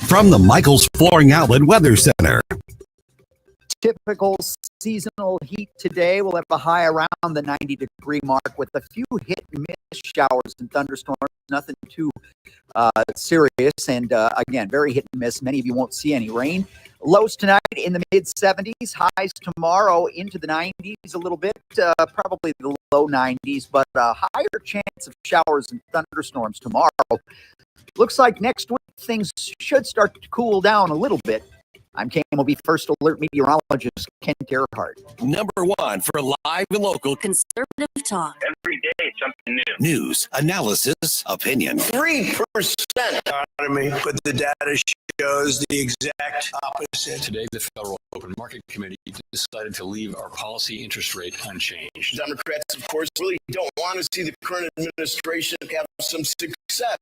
from the Michaels Flooring Outlet Weather Center. Typical seasonal heat today. We'll have a high around the 90-degree mark with a few hit-and-miss showers and thunderstorms. Nothing too serious. And again, very hit and miss. Many of you won't see any rain. Lows tonight in the mid-70s. Highs tomorrow into the 90s a little bit. Probably the low 90s, but a higher chance of showers and thunderstorms tomorrow. Looks like next week things should start to cool down a little bit. I'm KMOB First Alert meteorologist Ken Gerhardt. Number one for live and local conservative talk. Every day, something new. News, analysis, opinion. 3% economy, but the data shows the exact opposite. Today, the Federal Open Market Committee decided to leave our policy interest rate unchanged. Democrats, of course, really don't want to see the current administration have some success.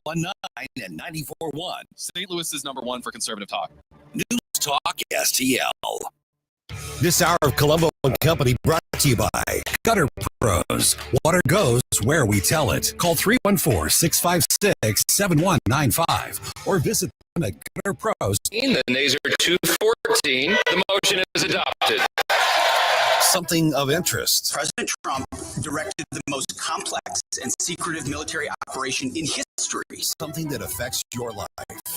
1019 and 94.1. St. Louis is number one for conservative talk. News Talk STL. This hour of Colombo Company brought to you by Gutter Pros. Water goes where we tell it. Call 314-656-7195 or visit them at Gutter Pros. The nays are 214. The motion is adopted. Something of interest. President Trump directed the most complex and secretive military operation in history. Something that affects your life.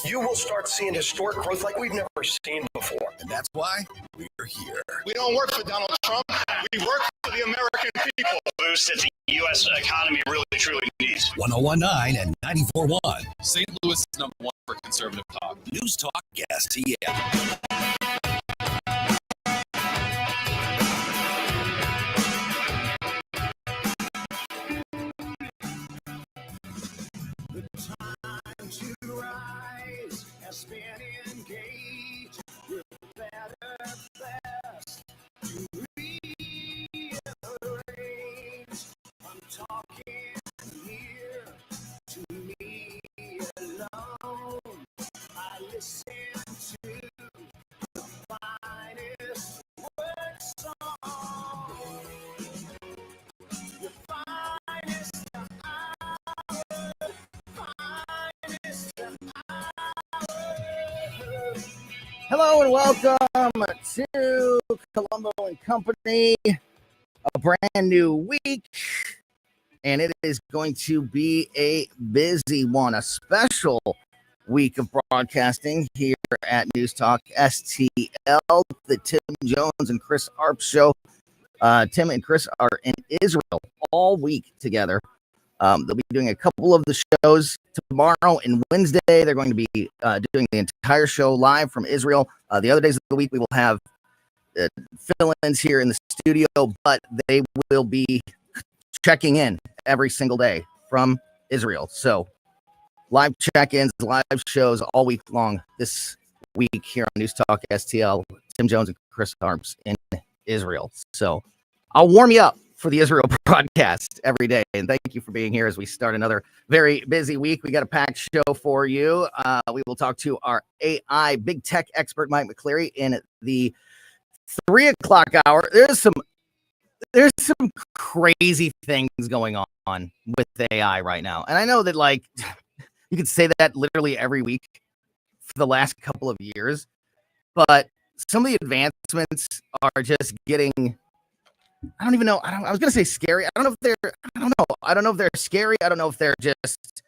You will start seeing historic growth like we've never seen before. And that's why we're here. We don't work for Donald Trump. We work for the American people. Boost that the U.S. economy really, truly needs. 1019 and 94.1. St. Louis is number one for conservative talk. News Talk STL. Hello and welcome to Colombo Company. A brand new week, and it is going to be a busy one, a special week of broadcasting here at News Talk STL, the Tim Jones and Chris Arp show. Tim and Chris are in Israel all week together. They'll be doing a couple of the shows tomorrow and Wednesday. They're going to be doing the entire show live from Israel. The other days of the week, we will have fill-ins here in the studio, but they will be checking in every single day from Israel. So live check-ins, live shows all week long this week here on News Talk STL. Tim Jones and Chris Arps in Israel. So I'll warm you up for the Israel broadcast every day. And thank you for being here as we start another very busy week. We got a packed show for you. We will talk to our AI big tech expert, Mike McCleary, in the 3 o'clock hour. There's some crazy things going on with AI right now. And I know that, like, you could say that literally every week for the last couple of years, but some of the advancements are just getting, I don't even know. I was going to say scary. I don't know if they're scary. I don't know if they're just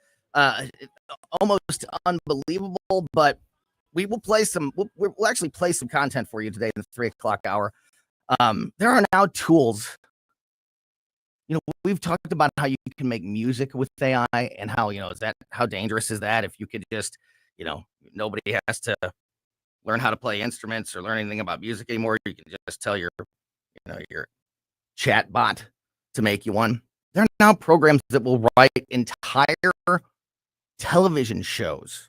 almost unbelievable, but we will play we'll actually play some content for you today in the 3 o'clock hour. There are now tools. You know, we've talked about how you can make music with AI and how, how dangerous is that if you could just, nobody has to learn how to play instruments or learn anything about music anymore. You can just tell your chat bot to make you one. There are now programs that will write entire television shows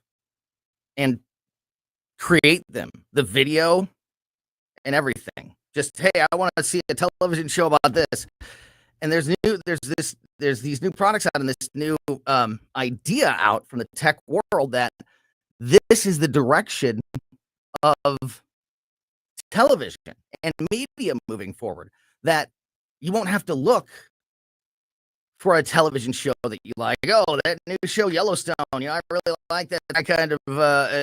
and create them, the video and everything. Just, hey, I want to see a television show about this. And there's these new products out and this new idea out from the tech world that this is the direction of television and media moving forward, that you won't have to look for a television show that you like. Oh, that new show Yellowstone, I really like that. That kind of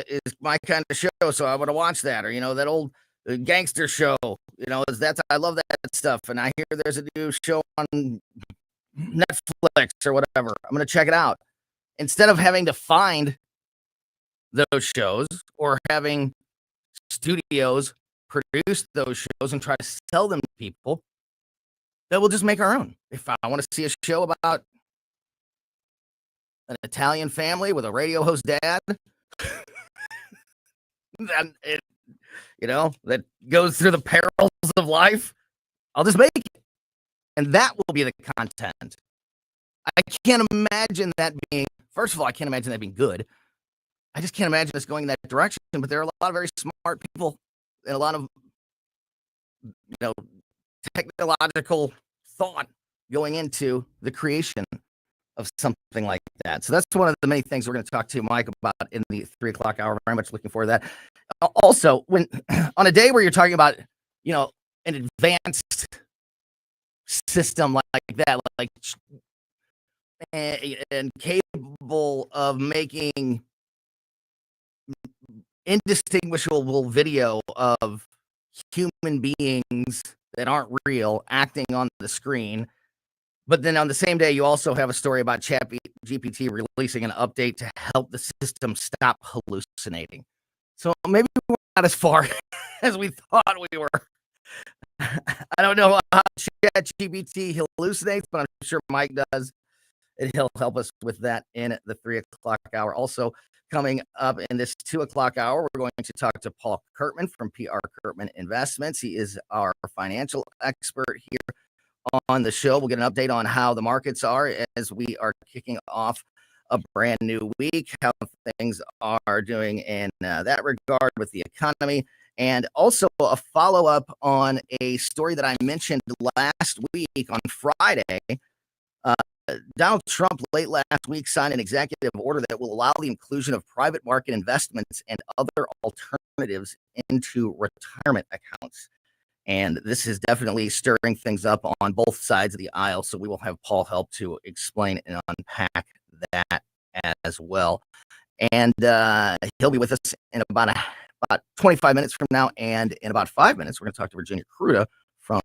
is my kind of show, so I want to watch that. Or that old gangster show, I love that stuff. And I hear there's a new show on Netflix or whatever. I'm gonna check it out instead of having to find those shows or having studios produce those shows and try to sell them to people. That we'll just make our own. If I want to see a show about an Italian family with a radio host dad, then that goes through the perils of life, I'll just make it. And that will be the content. I can't imagine that being, first of all, I can't imagine that being good. I just can't imagine us going in that direction. But there are a lot of very smart people and a lot of, technological thought going into the creation of something like that. So that's one of the many things we're going to talk to Mike about in the 3 o'clock hour. Very much looking forward to that. Also, when on a day where you're talking about, an advanced system like that, like and capable of making indistinguishable video of human beings that aren't real acting on the screen. But then on the same day, you also have a story about ChatGPT releasing an update to help the system stop hallucinating. So maybe we're not as far as we thought we were. I don't know how ChatGPT hallucinates, but I'm sure Mike does. And he'll help us with that in the 3 o'clock hour. Also, coming up in this 2 o'clock hour, we're going to talk to Paul Kurtman from PR Kurtman Investments. He is our financial expert here on the show. We'll get an update on how the markets are as we are kicking off a brand new week, how things are doing in that regard with the economy, and also a follow-up on a story that I mentioned last week on Friday. Donald Trump late last week signed an executive order that will allow the inclusion of private market investments and other alternatives into retirement accounts. And this is definitely stirring things up on both sides of the aisle. So we will have Paul help to explain and unpack that as well. And he'll be with us in about 25 minutes from now. And in about 5 minutes, we're going to talk to Virginia Kruta from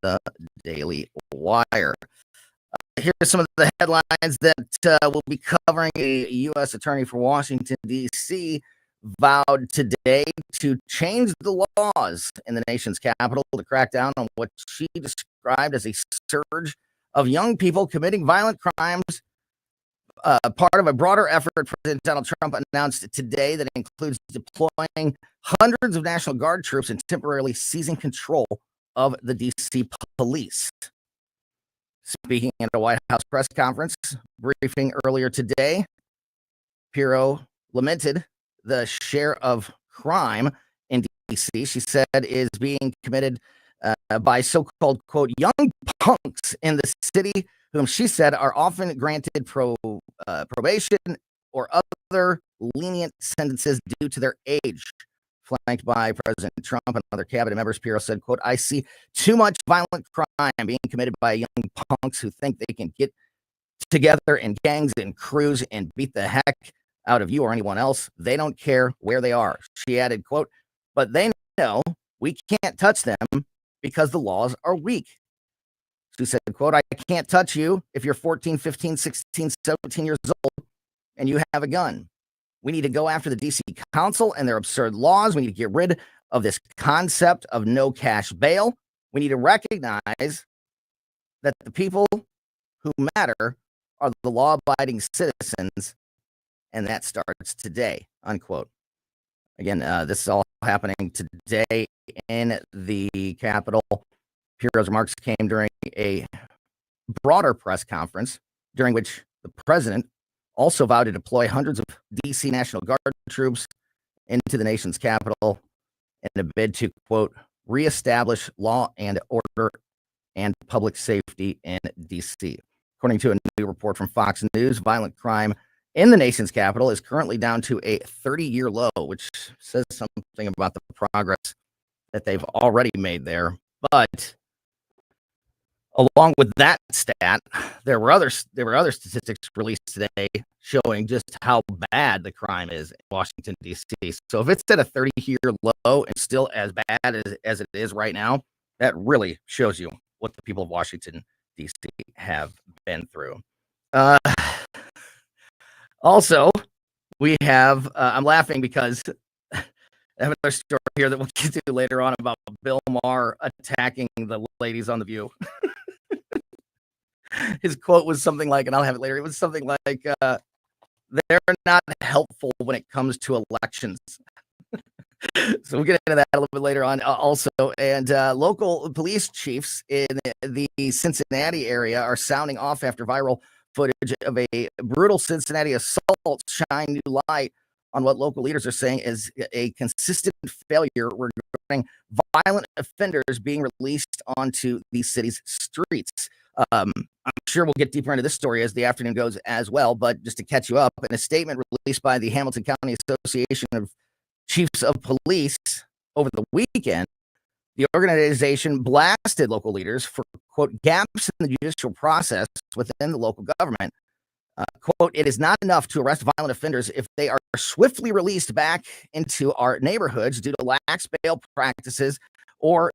the Daily Wire. Here's some of the headlines that we'll be covering. A U.S. attorney for Washington, D.C. vowed today to change the laws in the nation's capital to crack down on what she described as a surge of young people committing violent crimes. Part of a broader effort President Donald Trump announced today that includes deploying hundreds of National Guard troops and temporarily seizing control of the D.C. police. Speaking at a White House press conference briefing earlier today, Pirro lamented the share of crime in D.C. she said is being committed by so-called, quote, young punks in the city, whom she said are often granted probation or other lenient sentences due to their age. Flanked by President Trump and other cabinet members, Pirro said, quote, I see too much violent crime being committed by young punks who think they can get together in gangs and crews and beat the heck out of you or anyone else. They don't care where they are. She added, quote, but they know we can't touch them because the laws are weak. She said, quote, I can't touch you if you're 14, 15, 16, 17 years old and you have a gun. We need to go after the D.C. Council and their absurd laws. We need to get rid of this concept of no cash bail. We need to recognize that the people who matter are the law-abiding citizens, and that starts today, unquote. Again, this is all happening today in the Capitol. Pirro's remarks came during a broader press conference during which the president also vowed to deploy hundreds of D.C. National Guard troops into the nation's capital in a bid to, quote, reestablish law and order and public safety in D.C. According to a new report from Fox News, violent crime in the nation's capital is currently down to a 30-year low, which says something about the progress that they've already made there. But Along with that stat, there were other statistics released today showing just how bad the crime is in Washington, D.C. So if it's at a 30-year low and still as bad as it is right now, that really shows you what the people of Washington, D.C. have been through. Also, we have, I'm laughing because I have another story here that we'll get to later on about Bill Maher attacking the ladies on The View. His quote was something like, and I'll have it later, it was something like, they're not helpful when it comes to elections. So we'll get into that a little bit later on also. And local police chiefs in the Cincinnati area are sounding off after viral footage of a brutal Cincinnati assault shine new light on what local leaders are saying is a consistent failure regarding violent offenders being released onto the city's streets. I'm sure we'll get deeper into this story as the afternoon goes as well, but just to catch you up, in a statement released by the Hamilton County Association of Chiefs of Police over the weekend, the organization blasted local leaders for, quote, gaps in the judicial process within the local government. Quote, it is not enough to arrest violent offenders if they are swiftly released back into our neighborhoods due to lax bail practices or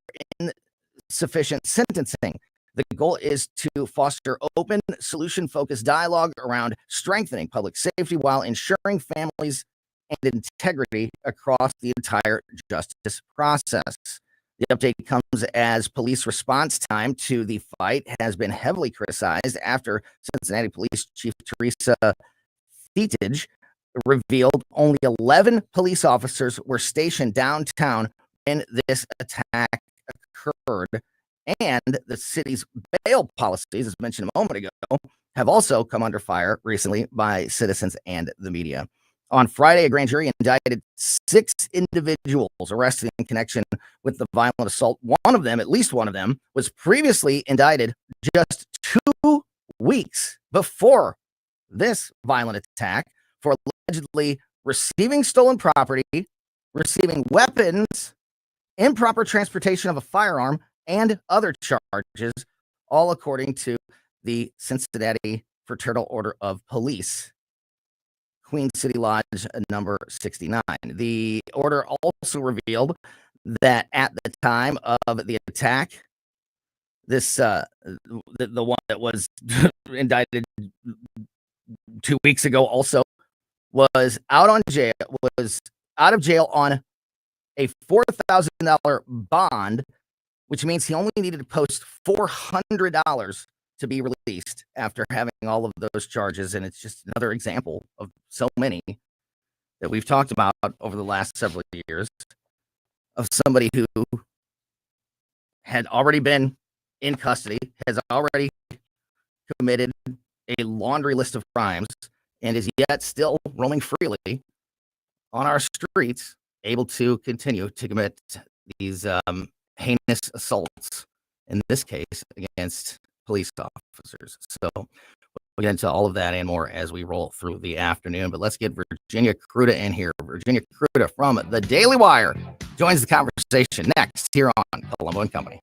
insufficient sentencing. The goal is to foster open, solution-focused dialogue around strengthening public safety while ensuring families and integrity across the entire justice process. The update comes as police response time to the fight has been heavily criticized after Cincinnati Police Chief Teresa Thietage revealed only 11 police officers were stationed downtown when this attack occurred. And the city's bail policies, as mentioned a moment ago, have also come under fire recently by citizens and the media. On Friday, a grand jury indicted 6 individuals arrested in connection with the violent assault. One of them, at least one of them, was previously indicted just 2 weeks before this violent attack for allegedly receiving stolen property, receiving weapons, improper transportation of a firearm, and other charges, all according to the Cincinnati Fraternal Order of Police, Queen City Lodge number 69. The order also revealed that at the time of the attack, this the one that was indicted 2 weeks ago also was out of jail on a $4,000 bond, which means he only needed to post $400 to be released after having all of those charges. And it's just another example of so many that we've talked about over the last several years of somebody who had already been in custody, has already committed a laundry list of crimes, and is yet still roaming freely on our streets, able to continue to commit these heinous assaults, in this case, against police officers. So we'll get into all of that and more as we roll through the afternoon. But let's get Virginia Kruta in here. Virginia Kruta from the Daily Wire joins the conversation next here on Colombo and Company.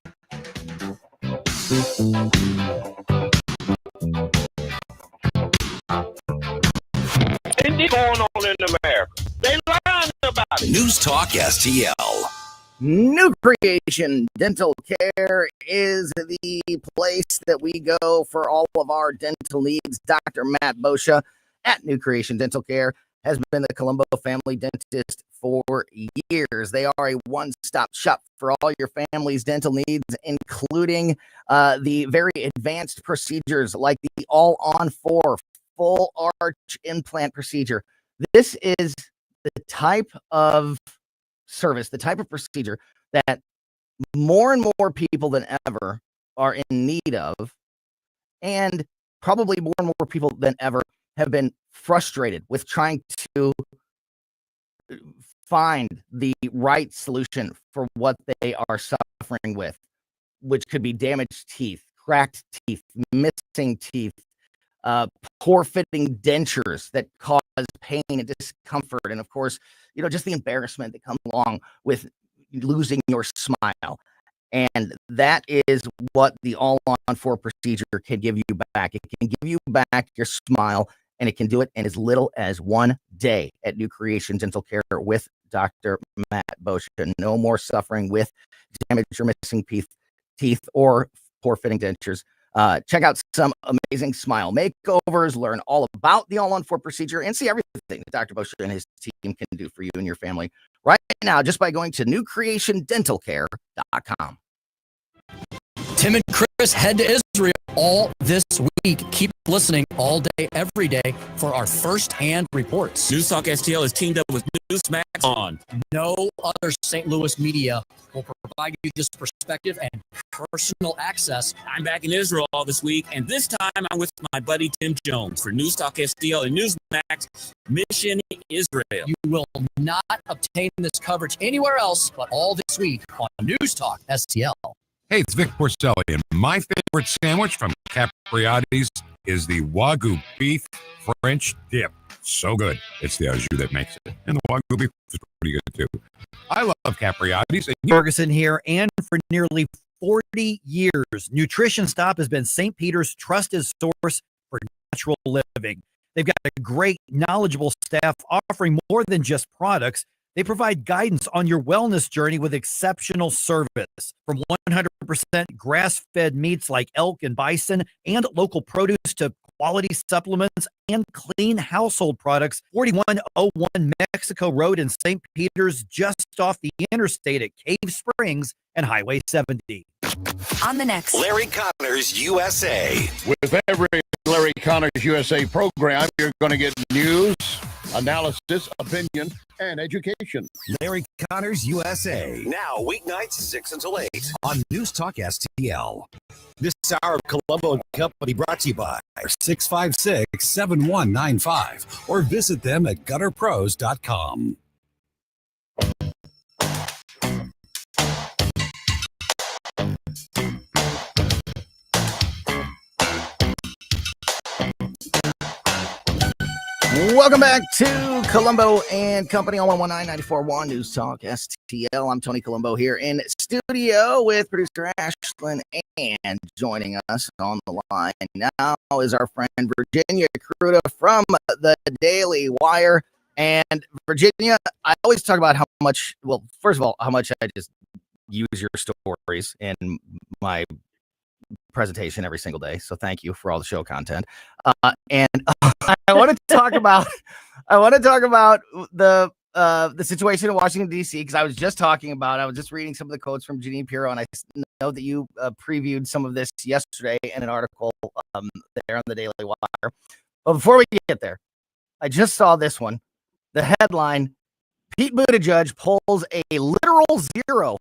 Anything going on in America? They lying about it. News Talk STL. New Creation Dental Care is the place that we go for all of our dental needs. Dr. Matt Boscia at New Creation Dental Care has been the Colombo family dentist for years. They are a one-stop shop for all your family's dental needs, including the very advanced procedures like the all-on-4 full arch implant procedure. This is the type of service, the type of procedure that more and more people than ever are in need of, and probably more and more people than ever have been frustrated with trying to find the right solution for what they are suffering with, which could be damaged teeth, cracked teeth, missing teeth, poor fitting dentures that cause pain and discomfort. And of course, just the embarrassment that comes along with losing your smile. And that is what the all-on-4 procedure can give you back. It can give you back your smile, and it can do it in as little as 1 day at New Creation Dental Care with Dr. Matt Boscia. No more suffering with damaged or missing teeth or poor-fitting dentures. Check out some amazing smile makeovers, learn all about the all-on-4 procedure, and see everything that Dr. Boscia and his team can do for you and your family right now just by going to newcreationdentalcare.com. Tim and Chris head to Israel all this week. Keep listening all day, every day for our first-hand reports. News Talk STL is teamed up with Newsmax on. No other St. Louis media will provide you this perspective and personal access. I'm back in Israel all this week, and this time I'm with my buddy Tim Jones for News Talk STL and Newsmax Mission Israel. You will not obtain this coverage anywhere else but all this week on News Talk STL. Hey, it's Vic Porcelli, and my favorite sandwich from Capriati's is the Wagyu beef French dip. So good. It's the au jus that makes it. And the Wagyu beef is pretty good, too. I love Capriati's. Ferguson here, and for nearly 40 years, Nutrition Stop has been St. Peter's trusted source for natural living. They've got a great, knowledgeable staff offering more than just products. They provide guidance on your wellness journey with exceptional service. From 100% grass-fed meats like elk and bison and local produce to quality supplements and clean household products. 4101 Mexico Road in St. Peter's, just off the interstate at Cave Springs and Highway 70. On the next Larry Connors USA. With every Larry Connors USA program, you're going to get news, analysis, opinion, and education. Larry Connors USA. Now, weeknights 6 until 8 on News Talk STL. This hour of Colombo Company brought to you by 656-7195 or visit them at gutterpros.com. Welcome back to Colombo and Company on 119.94.1 News Talk STL. I'm Tony Colombo here in studio with producer Ashlyn, and joining us on the line now is our friend Virginia Cruda from the Daily Wire. And Virginia, I always talk about how much, well, first of all, how much I just use your stories in my presentation every single day. So thank you for all the show content. And I want to talk about the situation in Washington, D.C., because I was just reading some of the quotes from Jeanine Pirro, and I know that you previewed some of this yesterday in an article there on the Daily Wire. But before we get there, I just saw this one. The headline, Pete Buttigieg pulls a literal zero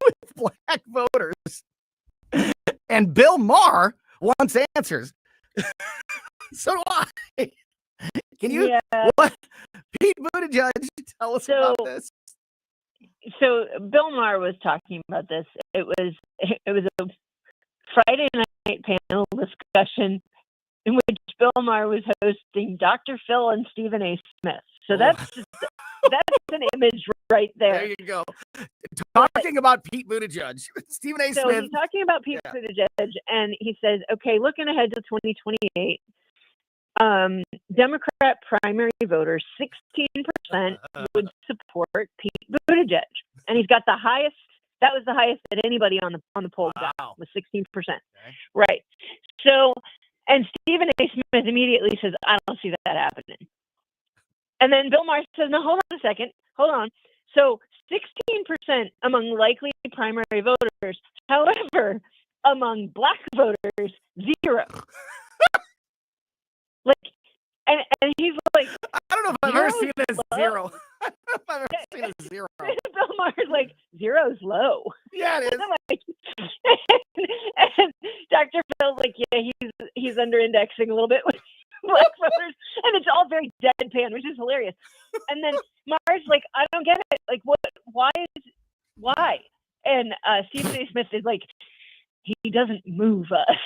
with black voters. And Bill Maher wants answers. So do I. Can you? Yeah. What? Pete Buttigieg, tell us about this. So Bill Maher was talking about this. It was a Friday night panel discussion in which Bill Maher was hosting Dr. Phil and Stephen A. Smith. So that's an image right there. There you go. Talking about Pete Buttigieg, Stephen A. Smith. So he's talking about Pete Buttigieg, and he says, "Okay, looking ahead to 2028, Democrat primary voters, 16% would support Pete Buttigieg, and he's got the highest. That was the highest that anybody on the poll got, was 16%. Okay. Right. So, and Stephen A. Smith immediately says, I don't see that happening. And then Bill Maher says, no, hold on a second. Hold on. So 16% among likely primary voters. However, among black voters, 0. Like, and he's like, I don't know if I've ever seen a 0. I don't know if I've ever seen a 0. Bill Maher's like, 0's low. Yeah, it is. Like, and Dr. Phil's like, yeah, he's under indexing a little bit with black voters, and it's all very deadpan, which is hilarious. And then Maher's like, I don't get it. Like, what? Why? And Stephen A. Smith is like, he doesn't move us.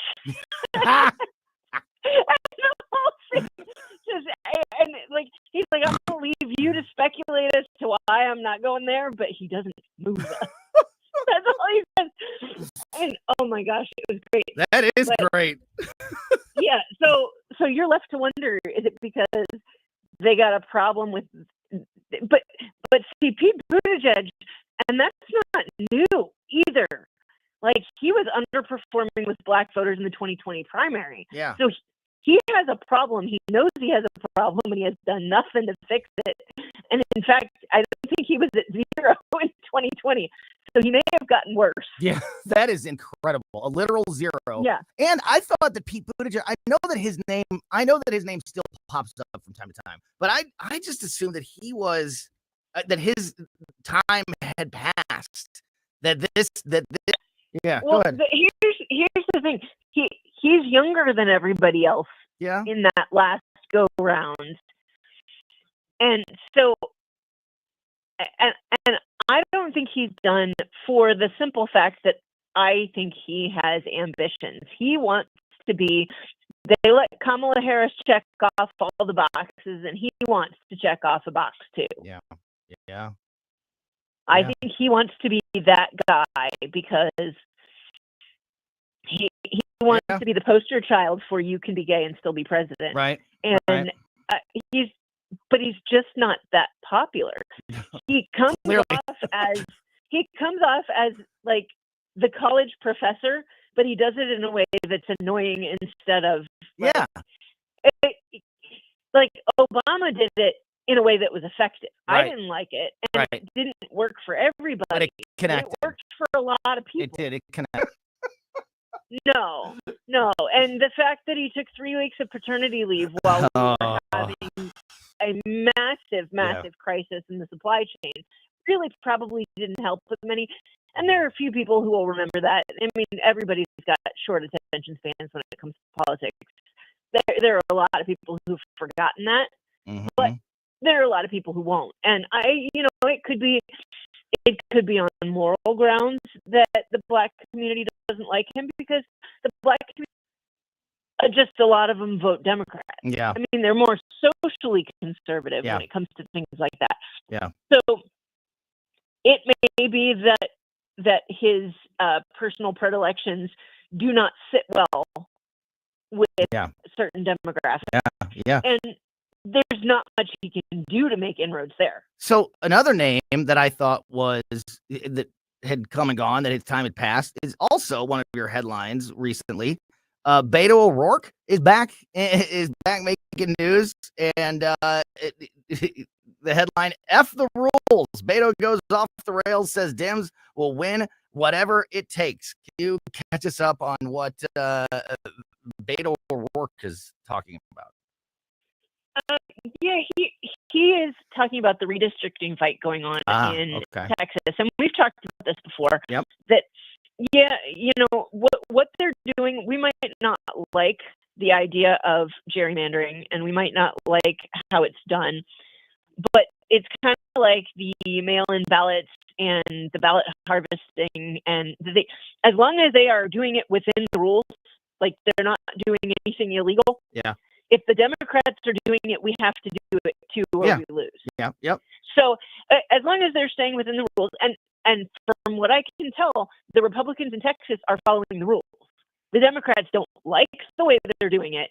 And like he's like, I'm gonna leave you to speculate as to why I'm not going there, but he doesn't move us. That's he says. And oh my gosh, it was great. That is great. Yeah. So you're left to wonder: is it because they got a problem with? But see, Pete Buttigieg, and that's not new either. Like, he was underperforming with black voters in the 2020 primary. Yeah. So he has a problem. He knows he has a problem, and he has done nothing to fix it. And in fact, I don't think he was at 0 in 2020. So he may have gotten worse. Yeah, that is incredible. A literal 0. Yeah. And I thought that Pete Buttigieg, I know that his name still pops up from time to time, but I just assumed that he was, that his time had passed. Yeah, Well, go ahead. here's the thing. He's younger than everybody else. Yeah. In that last go round, and so, and I don't think he's done, for the simple fact that I think he has ambitions. He wants to be. They let Kamala Harris check off all the boxes, and he wants to check off a box too. Yeah. I think he wants to be that guy because he wants to be the poster child for you can be gay and still be president. Right. And he's just not that popular. He comes off as like the college professor, but he does it in a way that's annoying instead of like Obama did it in a way that was effective. Right. I didn't like it, and it didn't work for everybody. But it connected. It worked for a lot of people. It did. It connected. No. And the fact that he took 3 weeks of paternity leave while we were having a massive crisis in the supply chain really probably didn't help with many. And there are a few people who will remember that. I mean, everybody's got short attention spans when it comes to politics. There are a lot of people who've forgotten that, but there are a lot of people who won't. And it could be on moral grounds that the black community doesn't like him, because the black community, just a lot of them vote Democrat. Yeah. I mean, they're more socially conservative when it comes to things like that. Yeah. So it may be that his personal predilections do not sit well with certain demographics. Yeah. And there's not much he can do to make inroads there. So another name that I thought that had come and gone, that his time had passed, is also one of your headlines recently. Beto O'Rourke is back making news, and the headline: "F the rules. Beto goes off the rails. Says Dems will win whatever it takes." Can you catch us up on what Beto O'Rourke is talking about? He is talking about the redistricting fight going on in Texas, and we've talked about this before. Yep. That what they're doing, we might not like the idea of gerrymandering, and we might not like how it's done, but it's kind of like the mail-in ballots and the ballot harvesting, and as long as they are doing it within the rules, like they're not doing anything illegal. Yeah. If the Democrats are doing it, we have to do it too, or we lose. Yeah. Yep. So as long as they're staying within the rules, and from what I can tell, the Republicans in Texas are following the rules. The Democrats don't like the way that they're doing it,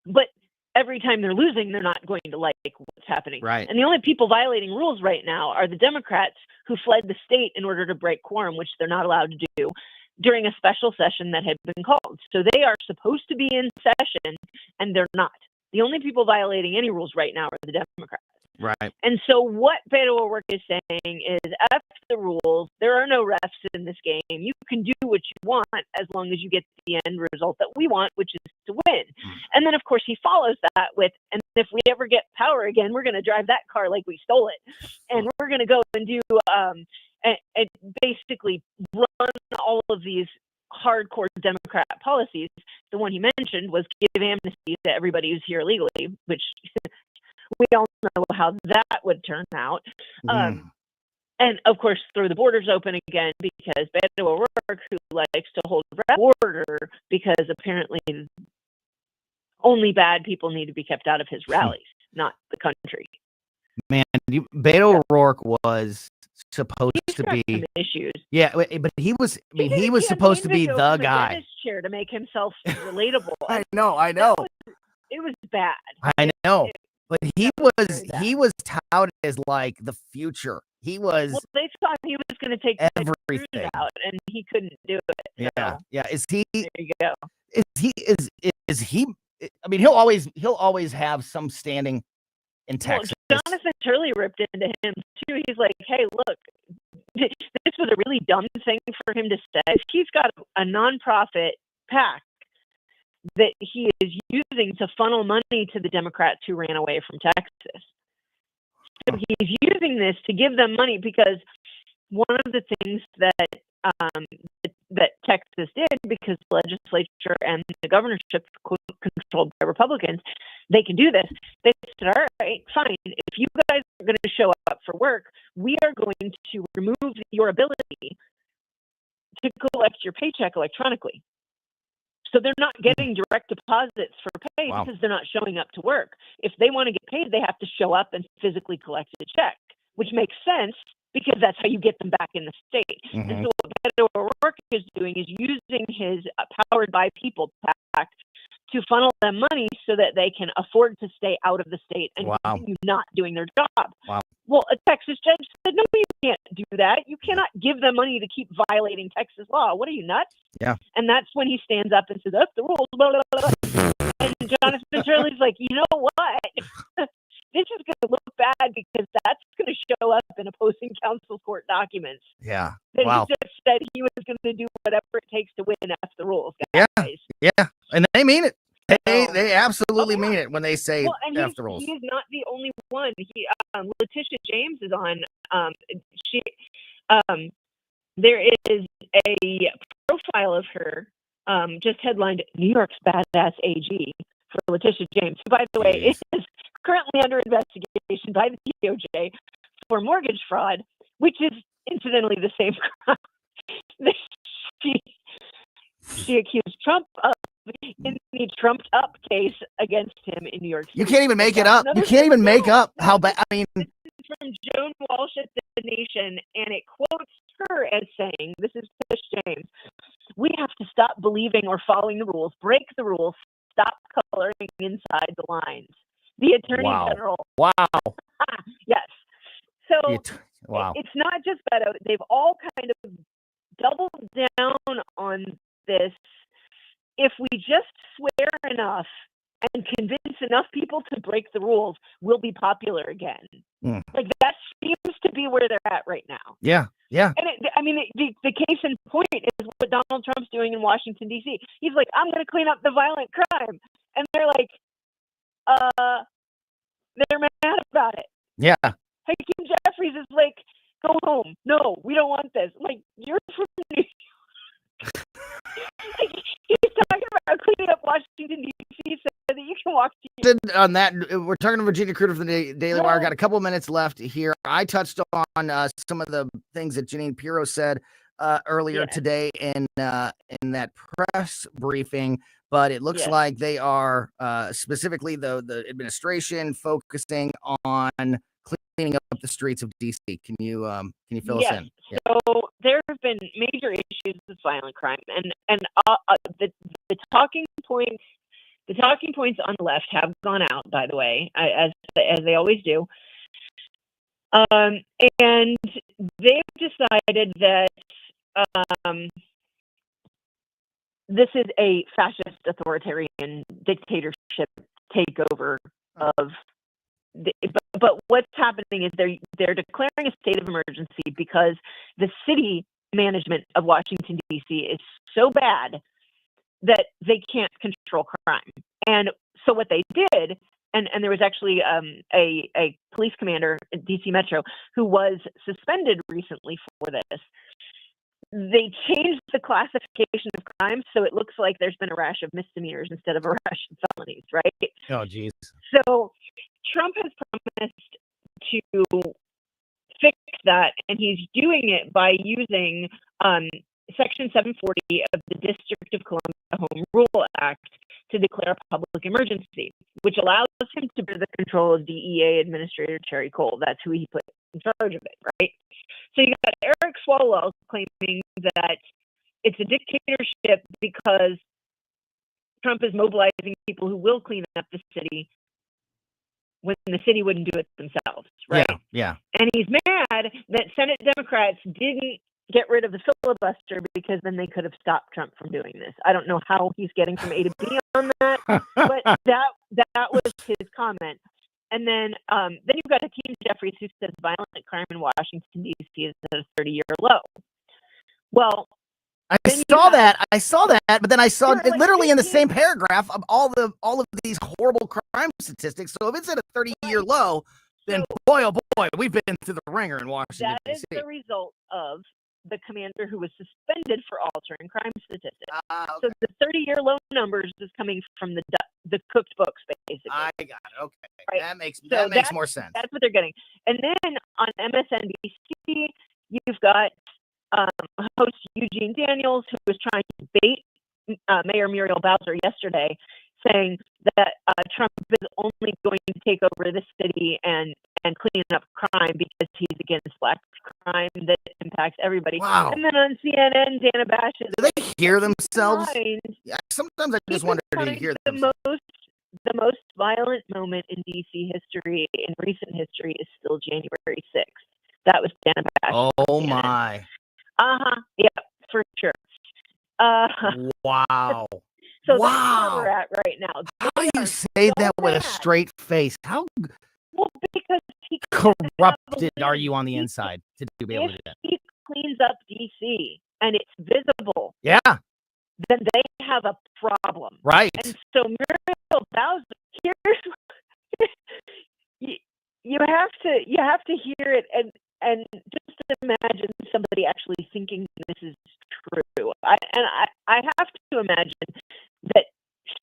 but every time they're losing, they're not going to like what's happening. Right. And the only people violating rules right now are the Democrats who fled the state in order to break quorum, which they're not allowed to do, during a special session that had been called. So they are supposed to be in session, and they're not. The only people violating any rules right now are the Democrats. Right. And so what Beto O'Rourke is saying is, F the rules. There are no refs in this game. You can do what you want as long as you get the end result that we want, which is to win. And then, of course, he follows that with, and if we ever get power again, we're going to drive that car like we stole it. And we're going to go and do and basically run all of these hardcore Democrat policies. The one he mentioned was give amnesty to everybody who's here illegally, which we all know how that would turn out. And of course, throw the borders open again, because Beto O'Rourke, who likes to hold the border, because apparently only bad people need to be kept out of his rallies, not the country. Man, Beto O'Rourke was supposed to got be some issues. Yeah, but he was. I mean, he was supposed to be Go the from a guy. dentist chair to make himself relatable. I know. It was bad. I know. But he very was touted as like the future. He was. Well, they thought he was going to take the everything out, and he couldn't do it. Yeah, yeah. Is he? There you go. Is he? I mean, he'll always have some standing in Texas. Well, Jonathan Turley ripped into him too. He's like, "Hey, look, this was a really dumb thing for him to say. He's got a nonprofit PAC that he is using to funnel money to the Democrats who ran away from Texas. So he's using this to give them money because one of the things that Texas did, because the legislature and the governorship controlled by Republicans, they can do this. They said, all right, fine. If you guys are going to show up for work, we are going to remove your ability to collect your paycheck electronically. So they're not getting direct deposits for pay because they're not showing up to work. If they want to get paid, they have to show up and physically collect a check, which makes sense because that's how you get them back in the state. Mm-hmm. And so what Beto O'Rourke is doing is using his Powered by People PAC to funnel them money so that they can afford to stay out of the state and continue not doing their job. Wow. Well, a Texas judge said, no, you can't do that. You cannot give them money to keep violating Texas law. What are you, nuts? Yeah. And that's when he stands up and says, that's the rules, blah, blah, blah. And Jonathan Turley's like, you know what? This is going to look bad because that's going to show up in opposing counsel court documents. Yeah. That he just said he was going to do whatever it takes to win F the rules, guys. Yeah. And they mean it. They absolutely mean it when they say F the rules. He's not the only one. Letitia James is on. There is a profile of her, just headlined "New York's Badass AG" for Letitia James, who, by the way, is currently under investigation by the DOJ for mortgage fraud, which is incidentally the same crime. She accused Trump of in the trumped up case against him in New York City. You can't even make it up. You can't even make up how bad. I mean, this is from Joan Walsh at The Nation, and it quotes her as saying, "This is Tish James. We have to stop believing or following the rules, break the rules, stop coloring inside the lines." The Attorney General. Wow. Yes. So wow. It's not just Beto. They've all kind of doubled down on this. If we just swear enough and convince enough people to break the rules, we'll be popular again. Like that seems to be where they're at right now. Yeah. And the case in point is what Donald Trump's doing in Washington, D.C. He's like, I'm going to clean up the violent crime. And they're like, they're mad about it. Yeah. Hakeem Jeffries is like, go home. No, we don't want this. I'm like, you're from New York. He's talking about cleaning up Washington, D.C. so that you can walk to on that, we're talking to Virginia Cruder from the Daily Wire. Got a couple minutes left here. I touched on some of the things that Janine Pirro said earlier today in that press briefing, but it looks like they are specifically the administration focusing on cleaning up the streets of DC. Can you fill us in? Yeah. So there have been major issues with violent crime, and the talking points. The talking points on the left have gone out, by the way, as they always do. And they've decided that this is a fascist, authoritarian dictatorship takeover of. But what's happening is they're declaring a state of emergency because the city management of Washington, D.C. is so bad that they can't control crime. And so what they did, and there was actually a police commander at DC Metro who was suspended recently for this. They changed the classification of crimes so it looks like there's been a rash of misdemeanors instead of a rash of felonies, right? Oh, geez. So Trump has promised to fix that, and he's doing it by using Section 740 of the District of Columbia Home Rule Act to declare a public emergency, which allows him to bear the control of DEA Administrator Terry Cole. That's who he put in charge of it, right? So you got Eric Swalwell claiming that it's a dictatorship because Trump is mobilizing people who will clean up the city when the city wouldn't do it themselves, right? Yeah. And he's mad that Senate Democrats didn't get rid of the filibuster because then they could have stopped Trump from doing this. I don't know how he's getting from A to B on that, but that was his comment. And then you've got Hakeem Jeffries, who says violent crime in Washington D.C. is at a 30-year low. Well, I saw that, but then I saw it literally in the same paragraph of all of these horrible crime statistics. So if it's at a 30-year low, then boy, oh boy, we've been through the ringer in Washington, that is D.C. the result of the commander who was suspended for altering crime statistics. Okay. So the 30-year low numbers is coming from the cooked books, basically. I got it. Okay, right? that makes more sense. That's what they're getting. And then on MSNBC, you've got host Eugene Daniels, who was trying to bait Mayor Muriel Bowser yesterday, saying that Trump is only going to take over the city and clean up crime because he's against black crime that impacts everybody. Wow. And then on CNN, Dana Bash is... Do they hear themselves? Yeah, sometimes I just wonder, do you hear them? The most violent moment in D.C. history, in recent history, is still January 6th. That was Dana Bash. Oh, my. Yeah, for sure. Wow. So that's where we're at right now. How do you say that with a straight face? How because he corrupted are you on the inside to be able to do that? If he cleans up D.C. and it's visible, yeah, then they have a problem. Right. And so Muriel Bowser, you have to hear it and just imagine somebody actually thinking this is true. I have to imagine that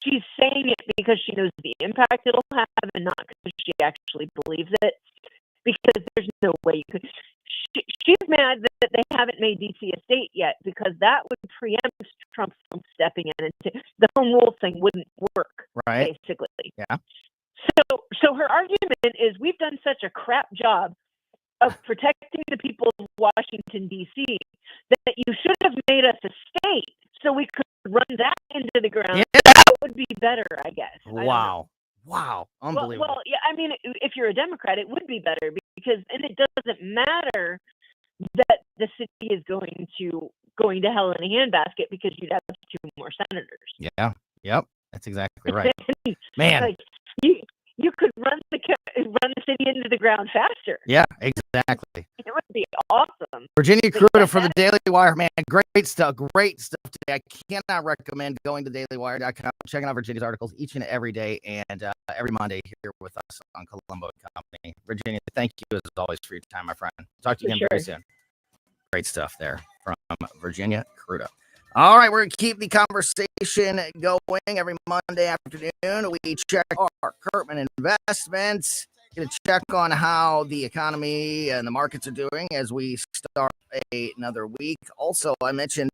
she's saying it because she knows the impact it'll have and not because she actually believes it, because there's no way you could. She's mad that they haven't made D.C. a state yet, because that would preempt Trump from stepping in, and the home rule thing wouldn't work, right? Basically. Yeah. So her argument is, we've done such a crap job of protecting the people of Washington, D.C., that you should have made us a state so we could run that into the ground. Yeah. It would be better, I guess. Wow. Unbelievable. Well, yeah, I mean, if you're a Democrat, it would be better, because, and it doesn't matter that the city is going to hell in a handbasket, because you'd have 2 more senators. Yeah. Yep. That's exactly right. Man. Like, you could run the city into the ground faster. Yeah, exactly. It would be awesome. Virginia Kruta from the Daily Wire, man, great stuff today. I cannot recommend going to dailywire.com, checking out Virginia's articles each and every day, and every Monday here with us on Colombo Company. Virginia, thank you as always for your time, my friend. Talk to you again very soon. Great stuff there from Virginia Kruta. All right, we're going to keep the conversation going every Monday afternoon. We check our Kirkman Investments, get a check on how the economy and the markets are doing as we start another week. Also, I mentioned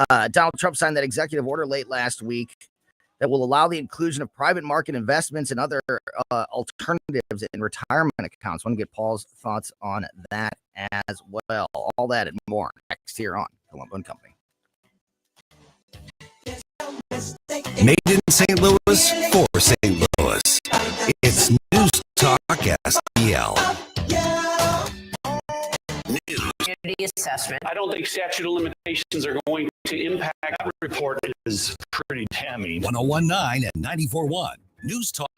Donald Trump signed that executive order late last week that will allow the inclusion of private market investments and other alternatives in retirement accounts. I want to get Paul's thoughts on that as well. All that and more next here on Colombo & Company. Made in St. Louis for St. Louis. It's News Talk STL. Community assessment. I don't think statute of limitations are going to impact. That report is pretty damning. 1019 and 94.1 News Talk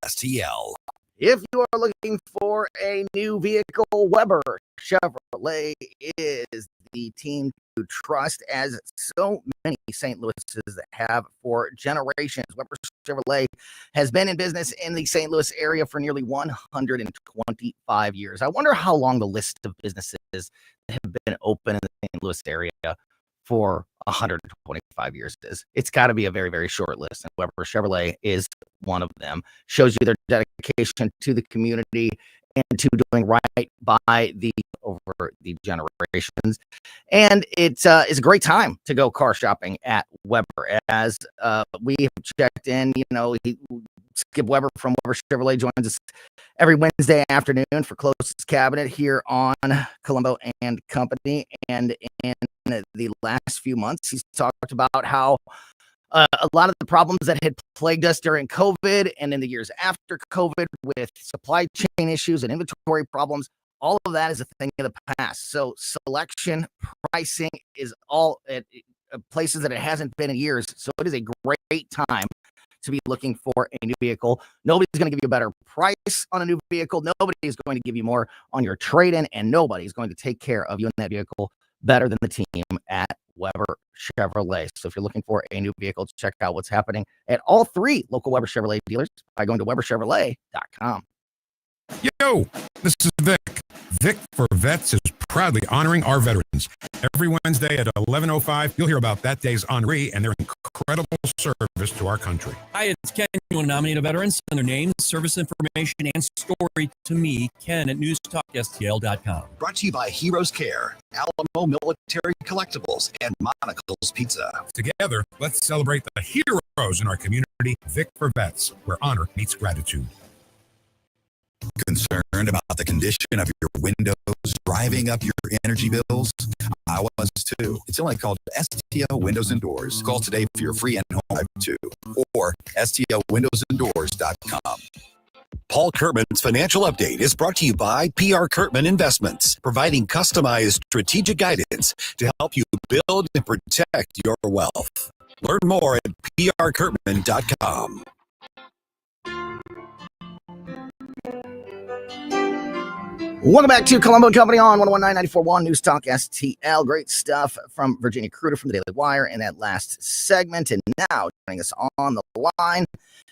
STL. If you are looking for a new vehicle, Weber Chevrolet is the team to trust, as so many St. Louis's have for generations. Weber Chevrolet has been in business in the St. Louis area for nearly 125 years. I wonder how long the list of businesses that have been open in the St. Louis area for 125 years is. It's got to be a very, very short list, and Weber Chevrolet is one of them. Shows you their dedication to the community and to doing right by over the generations. And it's a great time to go car shopping at Weber, as we have checked in, Skip Weber from Weber Chevrolet joins us every Wednesday afternoon for Closest Cabinet here on Colombo and Company. And in the last few months, he's talked about how a lot of the problems that had plagued us during COVID and in the years after COVID with supply chain issues and inventory problems, all of that is a thing of the past. So selection, pricing is all at places that it hasn't been in years. So it is a great time to be looking for a new vehicle. Nobody's going to give you a better price on a new vehicle. Nobody is going to give you more on your trade-in, and nobody's going to take care of you in that vehicle better than the team at Weber Chevrolet. So if you're looking for a new vehicle, check out what's happening at all 3 local Weber Chevrolet dealers by going to weberchevrolet.com. Yo, this is Vic. Vic for Vets is proudly honoring our veterans. Every Wednesday at 11:05, you'll hear about that day's honoree and their incredible service to our country. Hi, it's Ken. You want to nominate a veteran? Send their name, service information, and story to me, Ken at newstalkstl.com. Brought to you by Heroes Care, Alamo Military Collectibles, and Monocle's Pizza. Together, let's celebrate the heroes in our community. Vic for Vets, where honor meets gratitude. Concerned about the condition of your windows driving up your energy bills? I was too. It's only called STL Windows and Doors. Call today for your free and home drive too, or stlwindowsanddoors.com. Paul Kurtman's financial update is brought to you by PR Kurtman Investments, providing customized strategic guidance to help you build and protect your wealth. Learn more at prkurtman.com. Welcome back to Colombo Company on 101.994.1 News Talk STL. Great stuff from Virginia Kruder from the Daily Wire in that last segment. And now joining us on the line,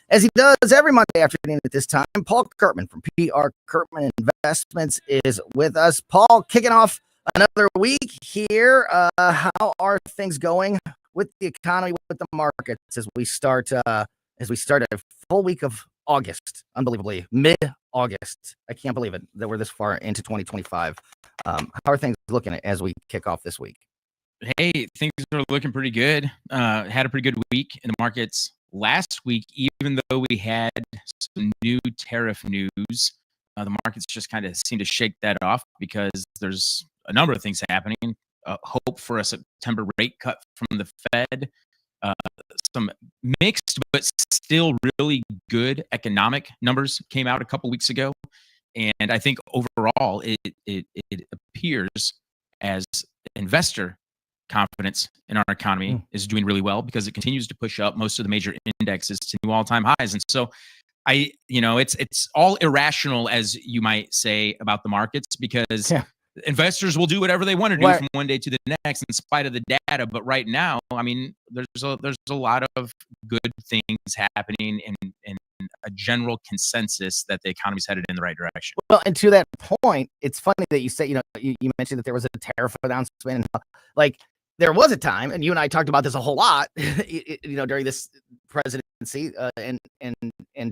as he does every Monday afternoon at this time, Paul Kurtman from PR Kurtman Investments is with us. Paul, kicking off another week here. How are things going with the economy, with the markets as we start a full week of August? Unbelievably, mid-August. I can't believe it that we're this far into 2025. How are things looking as we kick off this week? Hey, things are looking pretty good. Had a pretty good week in the markets last week, even though we had some new tariff news. The markets just kind of seem to shake that off because there's a number of things happening. Hope for a September rate cut from the Fed. Some mixed but still really good economic numbers came out a couple weeks ago, and I think overall it appears as investor confidence in our economy is doing really well because it continues to push up most of the major indexes to new all-time highs. And so it's all irrational, as you might say, about the markets because investors will do whatever they want to do from one day to the next in spite of the data. But right now, I mean, there's a lot of good things happening and a general consensus that the economy's headed in the right direction. Well, and to that point, it's funny that you say, you mentioned that there was a tariff announcement. Like, there was a time, and you and I talked about this a whole lot, during this presidency and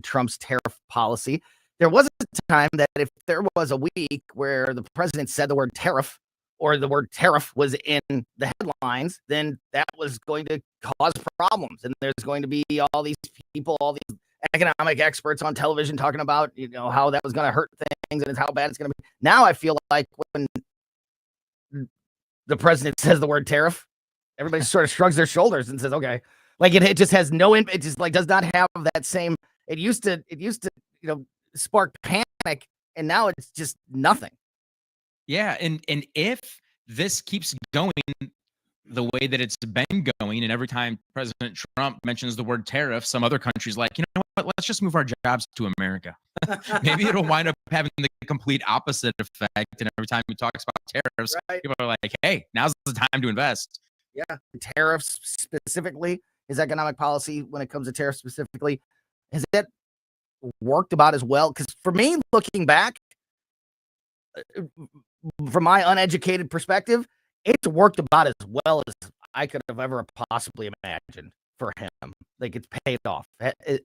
Trump's tariff policy. There was a time that if there was a week where the president said the word tariff or the word tariff was in the headlines, then that was going to cause problems. And there's going to be all these people, all these economic experts on television talking about, how that was going to hurt things and how bad it's going to be. Now I feel like when the president says the word tariff, everybody sort of shrugs their shoulders and says, okay, like it just has no, it just like does not have that same, it used to, spark panic, and now it's just nothing. Yeah, and if this keeps going the way that it's been going, and every time President Trump mentions the word tariff, some other country's like, you know what, let's just move our jobs to America. Maybe it'll wind up having the complete opposite effect, and every time he talks about tariffs, people are like, hey, now's the time to invest. Yeah, tariffs specifically, his economic policy when it comes to tariffs specifically, has it worked about as well? Because for me, looking back, from my uneducated perspective, it's worked about as well as I could have ever possibly imagined for him. Like, it's paid off. Is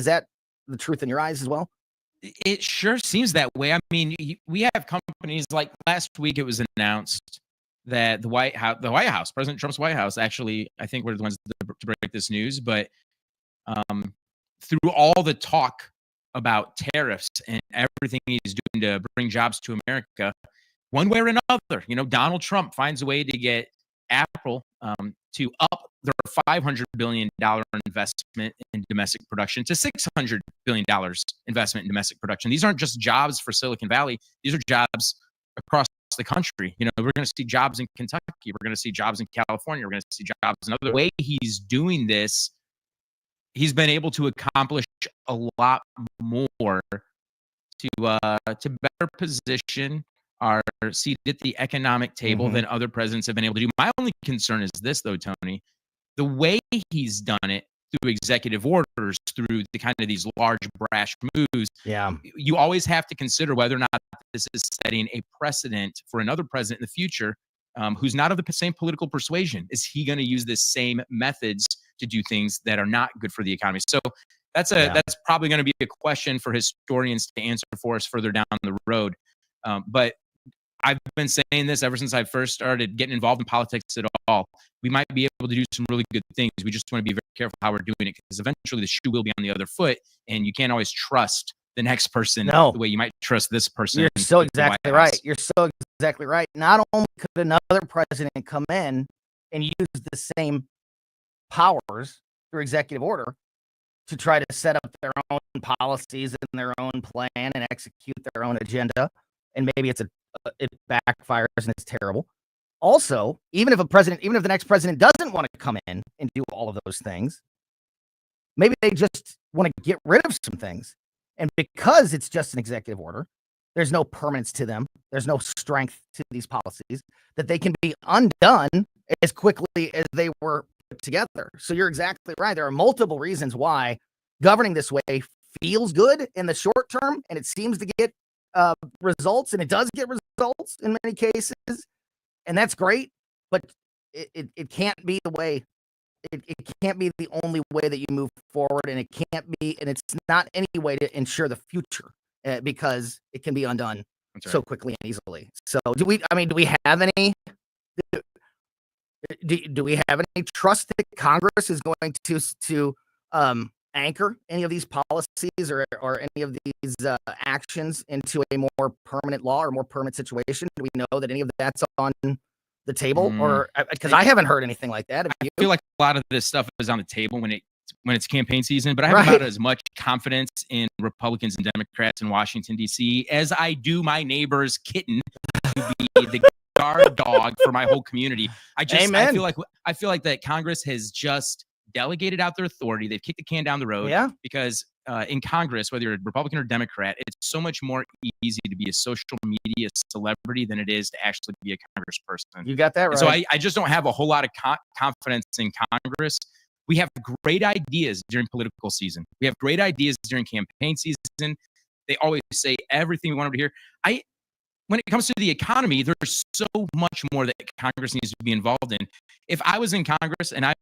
that the truth in your eyes as well? It sure seems that way. I mean, we have companies like last week it was announced that the White House, President Trump's White House, actually, I think we're the ones to break this news, but through all the talk about tariffs and everything he's doing to bring jobs to America, one way or another, Donald Trump finds a way to get Apple to up their $500 billion investment in domestic production to $600 billion investment in domestic production. These aren't just jobs for Silicon Valley. These are jobs across the country. We're going to see jobs in Kentucky. We're going to see jobs in California. We're going to see jobs in other way he's doing this. He's been able to accomplish a lot more to better position our seat at the economic table than other presidents have been able to do. My only concern is this, though, Tony. The way he's done it through executive orders, through the kind of these large, brash moves, you always have to consider whether or not this is setting a precedent for another president in the future who's not of the same political persuasion. Is he going to use the same methods to do things that are not good for the economy? So that's probably going to be a question for historians to answer for us further down the road. But I've been saying this ever since I first started getting involved in politics at all. We might be able to do some really good things. We just want to be very careful how we're doing it, because eventually the shoe will be on the other foot, and you can't always trust the next person the way you might trust this person. You're so exactly right. You're so exactly right. Not only could another president come in and use the same powers through executive order to try to set up their own policies and their own plan and execute their own agenda, and maybe it backfires and it's terrible. Also, even if the next president doesn't want to come in and do all of those things, maybe they just want to get rid of some things. And because it's just an executive order, there's no permanence to them. There's no strength to these policies that they can be undone as quickly as they were put together. So you're exactly right. There are multiple reasons why governing this way feels good in the short term, and it seems to get results, and it does get results in many cases, and that's great, but it can't be the way. It can't be the only way that you move forward, and it's not any way to ensure the future, because it can be undone so quickly and easily. So do we have any trust that Congress is going to anchor any of these policies or any of these actions into a more permanent law or more permanent situation? Do we know that any of that's on the table, or because I haven't heard anything like that? I feel like a lot of this stuff is on the table when it's campaign season, but I have about as much confidence in Republicans and Democrats in Washington, D.C. as I do my neighbor's kitten to be the guard dog for my whole community. I feel like that Congress has just delegated out their authority. They've kicked the can down the road because in Congress, whether you're a Republican or Democrat, it's so much more easy to be a social media celebrity than it is to actually be a congressperson. You got that right. And so I just don't have a whole lot of confidence in Congress. We have great ideas during political season. We have great ideas during campaign season. They always say everything we want them to hear. When it comes to the economy, there's so much more that Congress needs to be involved in. If I was in Congress, and I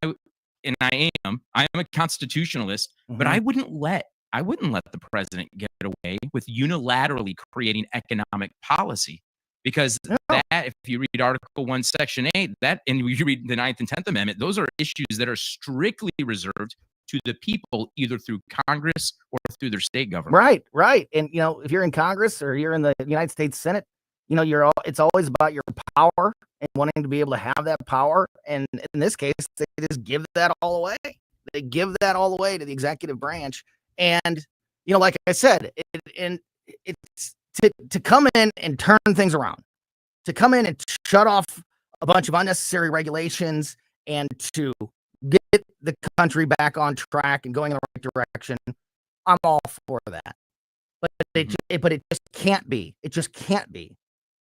am a constitutionalist, but I wouldn't let the president get away with unilaterally creating economic policy, because that, if you read Article 1, Section 8, and you read the 9th and 10th Amendment, those are issues that are strictly reserved to the people, either through Congress or through their state government. Right. And if you're in Congress or you're in the United States Senate, it's always about your power and wanting to be able to have that power. And in this case, they just give that all away. They give that all away to the executive branch. And, like I said, it's to come in and turn things around, to come in and shut off a bunch of unnecessary regulations and to get the country back on track and going in the right direction. I'm all for that. But it just can't be. It just can't be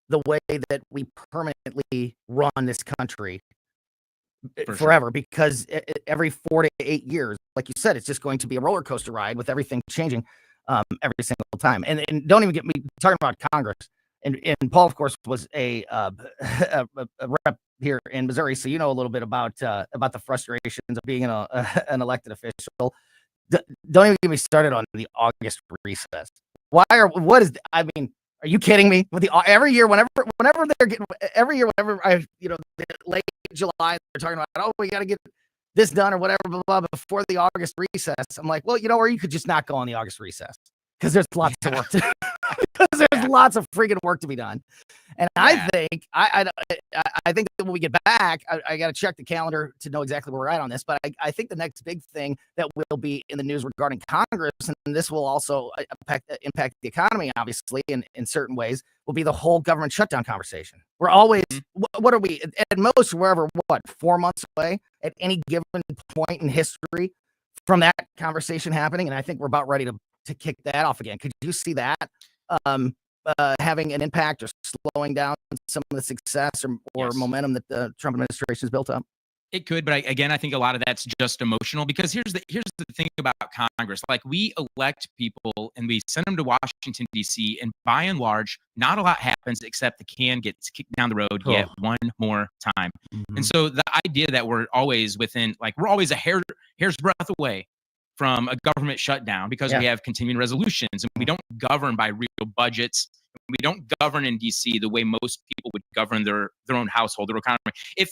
the way that we permanently run this country forever, because every 4 to 8 years, like you said, it's just going to be a roller coaster ride with everything changing every single time. And don't even get me talking about Congress. And Paul, of course, was a rep here in Missouri, so you know a little bit about the frustrations of being an elected official. Don't even get me started on the August recess. Are you kidding me? With every year, whenever they're getting, every year, whenever late July, they're talking about, we got to get this done or whatever, blah, blah, before the August recess. I'm like, well, or you could just not go on the August recess because there's lots of work to because there's lots of freaking work to be done. And I think I think that when we get back, I got to check the calendar to know exactly where we're at on this. But I think the next big thing that will be in the news regarding Congress, and this will also impact the economy, obviously, in certain ways, will be the whole government shutdown conversation. We're always, what are we, at most, wherever, 4 months away at any given point in history from that conversation happening. And I think we're about ready to kick that off again. Could you see that having an impact or slowing down some of the success or momentum that the Trump administration has built up? It could, but I think a lot of that's just emotional, because here's the thing about Congress. Like, we elect people and we send them to Washington, D.C., and by and large, not a lot happens except the can gets kicked down the road yet one more time. And so the idea that we're always we're always a hair's breadth away from a government shutdown because we have continuing resolutions and we don't govern by real budgets. We don't govern in D.C. the way most people would govern their own household, their economy. If